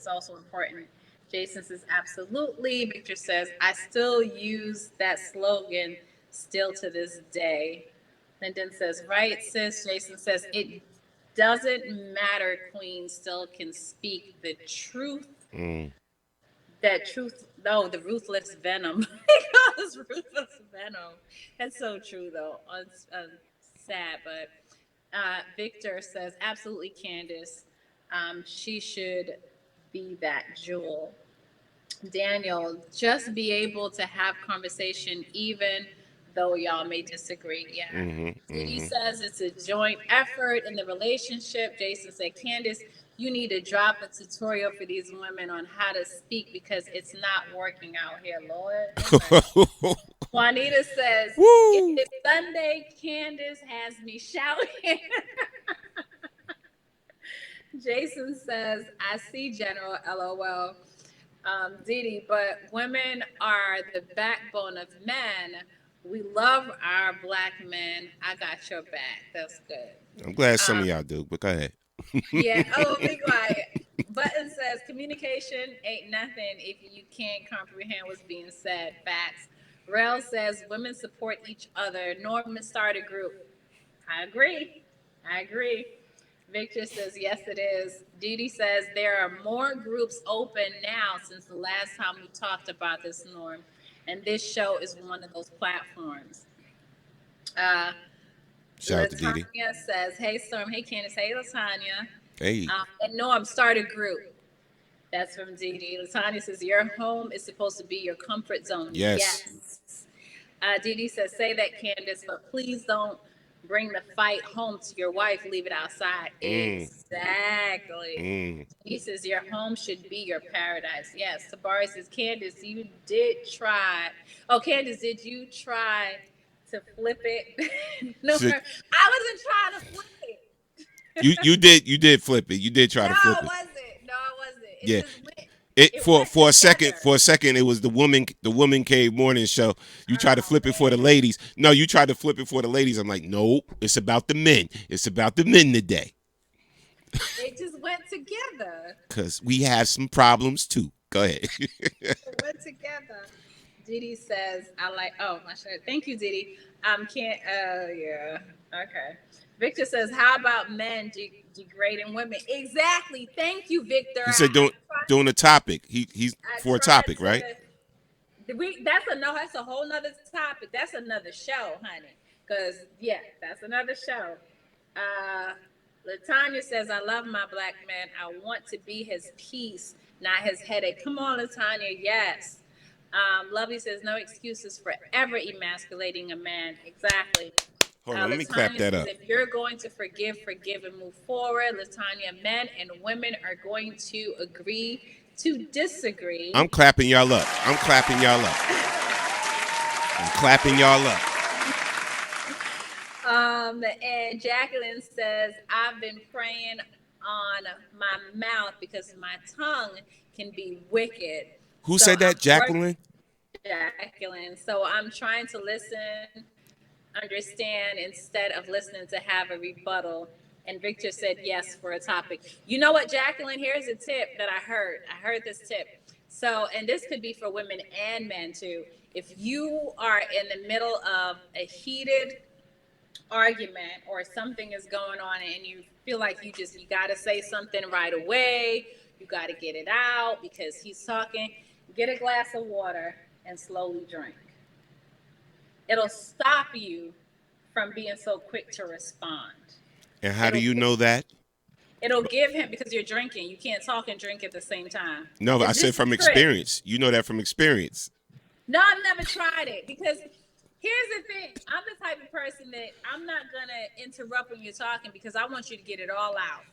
also important. Jason says, absolutely. Victor says, I still use that slogan still to this day. Lyndon says, right, sis. Jason says, it doesn't matter, Queen still can speak the truth. That truth, no, the ruthless venom. Because ruthless venom. That's so true, though. Sad, but Victor says, absolutely, Candace. She should be that jewel. Daniel, just be able to have conversation even though y'all may disagree. Yeah. He says it's a joint effort in the relationship. Jason said, Candace, you need to drop a tutorial for these women on how to speak because it's not working out here, Lord. Juanita says, it's Sunday, Candace has me shouting. Jason says, I see General, LOL. Didi, but women are the backbone of men. We love our black men. I got your back. That's good. I'm glad some of y'all do, but go ahead. Yeah. Oh, be quiet. Button says communication ain't nothing if you can't comprehend what's being said. Facts. Rel says women support each other. Norman started a group. I agree. Victor says, yes, it is. Didi says there are more groups open now since the last time we talked about this, Norm. And this show is one of those platforms. Shout out to Didi. Latanya says, hey, Storm. Hey, Candace. Hey, Latanya. Hey. And Norm, start a group. That's from Didi. Latanya says, your home is supposed to be your comfort zone. Yes. Didi says, say that, Candace, but please don't bring the fight home to your wife, leave it outside. Exactly. He says your home should be your paradise. Yes. Tabari says, Candace, you did try. Oh, Candace, did you try to flip it? No, I wasn't trying to flip it. You did flip it. You did try to flip it. No, it wasn't. It Yeah. just went. For a second it was the woman cave morning show. You tried to flip it for the ladies. No, you tried to flip it for the ladies. I'm like, no, it's about the men. It's about the men today. It just went together. Cause we have some problems too. Go ahead. It went together. Didi says, I like, oh, my shirt. Thank you, Didi. Yeah. Okay. Victor says, how about men degrading women? Exactly. Thank you, Victor. He said doing a topic. He's for a topic, right? That's a whole nother topic. That's another show, honey. Because, yeah, that's another show. Latanya says, I love my black man. I want to be his peace, not his headache. Come on, Latanya. Yes. Lovely says, no excuses for ever emasculating a man. Exactly. Hold on, let me clap that up. If you're going to forgive and move forward, Latanya, men and women are going to agree to disagree. I'm clapping y'all up. I'm clapping y'all up. And Jacqueline says, I've been praying on my mouth because my tongue can be wicked. Who said that, Jacqueline? Jacqueline. So I'm trying to listen, understand, instead of listening to have a rebuttal. And Victor said yes for a topic. You know what, Jacqueline? Here's a tip that I heard. I heard this tip. So, and this could be for women and men too. If you are in the middle of a heated argument or something is going on and you feel like you got to say something right away, you got to get it out because he's talking, get a glass of water and slowly drink. It'll stop you from being so quick to respond. And how do you know that? It'll give him, because you're drinking. You can't talk and drink at the same time. No, but I said from experience. You know that from experience. No, I've never tried it because here's the thing. I'm the type of person that I'm not going to interrupt when you're talking because I want you to get it all out.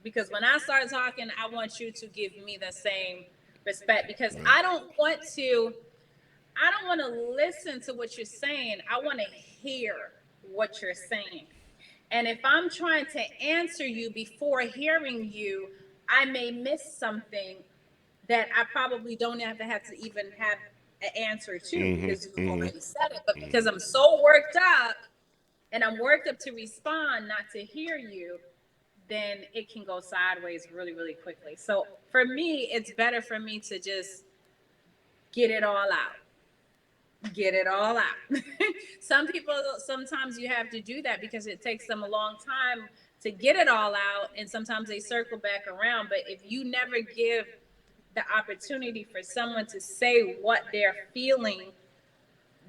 Because when I start talking, I want you to give me the same respect because I don't want to listen to what you're saying. I want to hear what you're saying. And if I'm trying to answer you before hearing you, I may miss something that I probably don't have to even have an answer to because you already said it. But because I'm so worked up and I'm worked up to respond, not to hear you, then it can go sideways really, really quickly. So for me, it's better for me to just get it all out. Get it all out. Some people, sometimes you have to do that because it takes them a long time to get it all out. And sometimes they circle back around. But if you never give the opportunity for someone to say what they're feeling,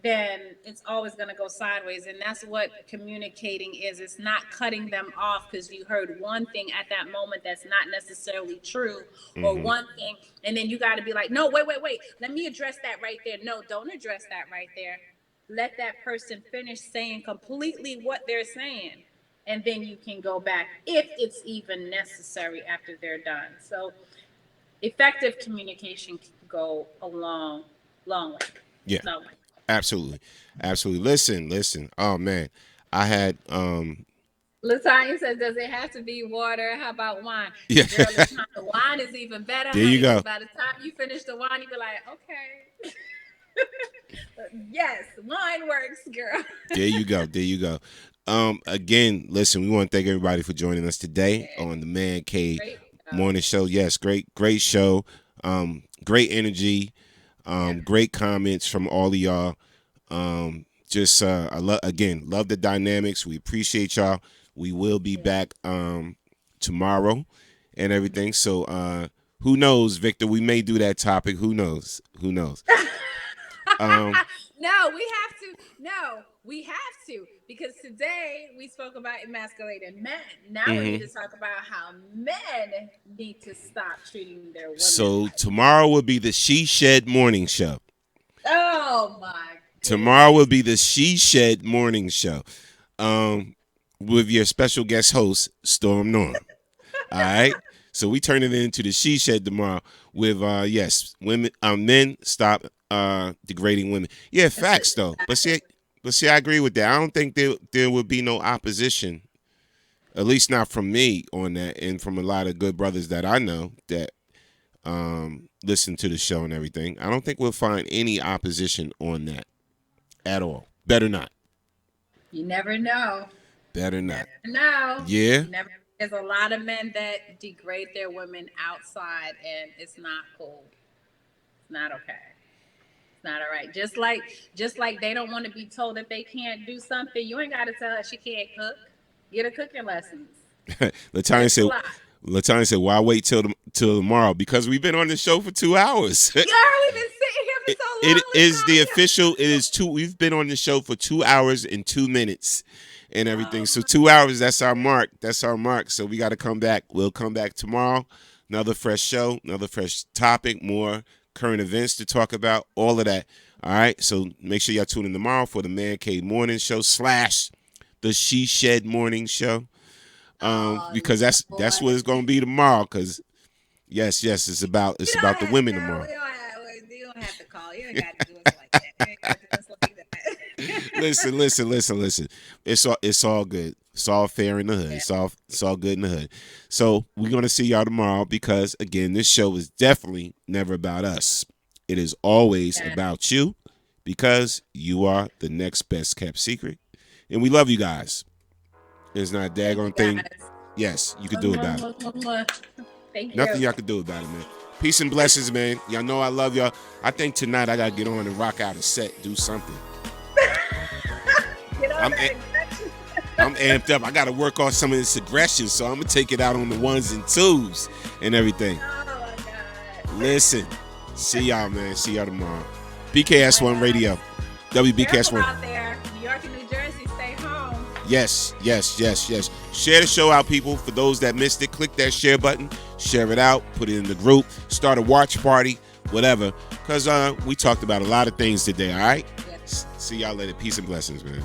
then it's always going to go sideways. And that's what communicating is. It's not cutting them off because you heard one thing at that moment that's not necessarily true or one thing. And then you got to be like, no, wait. Let me address that right there. No, don't address that right there. Let that person finish saying completely what they're saying. And then you can go back if it's even necessary after they're done. So effective communication can go a long, long way. Yeah. Long way. Absolutely. Listen. Oh man, I had Latanya says, does it have to be water? How about wine? Yeah. Girl, Latanya, wine is even better. There you go. By the time you finish the wine, you be like, okay. Yes, wine works, girl. There you go. Again, listen, we want to thank everybody for joining us today on the Man Cave Morning Show. Yes, great show. Great energy. Great comments from all of y'all. I love the dynamics. We appreciate y'all. We will be back tomorrow and everything. So who knows, Victor? We may do that topic. Who knows? We have to because today we spoke about emasculating men. Now we need to talk about how men need to stop treating their women. So tomorrow will be the She Shed Morning Show. Oh my goodness. Tomorrow will be the She Shed Morning Show with your special guest host, Storm Norm. All right? So we turn it into the She Shed tomorrow with, men stop degrading women. Yeah, facts, though. But see, I agree with that. I don't think there would be no opposition At least not from me on that, and from a lot of good brothers that I know that listen to the show and everything. I don't think we'll find any opposition on that at all. Better not. You never know. Better not. No. Yeah. There's a lot of men that degrade their women outside, and it's not cool. It's not okay. It's not all right. Just like they don't want to be told that they can't do something. You ain't got to tell her she can't cook. Get her cooking lessons. Latanya said, "Why wait till tomorrow? Because we've been on the show for 2 hours." Yeah, we've been sitting here for so long. It is the official. It is 2. We've been on the show for 2 hours and 2 minutes and everything. So 2 hours. That's our mark. So we got to come back. We'll come back tomorrow. Another fresh show. Another fresh topic. More current events to talk about. All of that. All right. So make sure y'all tune in tomorrow for the Man Cave Morning Show / the She Shed Morning Show. Because that's what it's gonna be tomorrow. Because yes, it's about the women tomorrow. You don't have to call. You ain't got to do it like that. Listen. It's all good. It's all fair in the hood. Yeah. It's all good in the hood. So we're gonna see y'all tomorrow because again, this show is definitely never about us. It is always about you because you are the next best kept secret, and we love you guys. It's not a daggone thing. Yes, you can do about it. Thank you. Nothing y'all can do about it, man. Peace and blessings, man. Y'all know I love y'all. I think tonight I gotta get on and rock out a set, do something. I'm amped up. I gotta work on some of this aggression, so I'm gonna take it out on the 1s and 2s and everything. Oh my God. Listen, see y'all, man. See y'all tomorrow. BKS1 Radio. WBKS1. Out there, New York and New Jersey, stay home. Yes. Share the show out, people. For those that missed it, click that share button. Share it out. Put it in the group. Start a watch party. Whatever. Because we talked about a lot of things today, all right? Yes. See y'all later. Peace and blessings, man.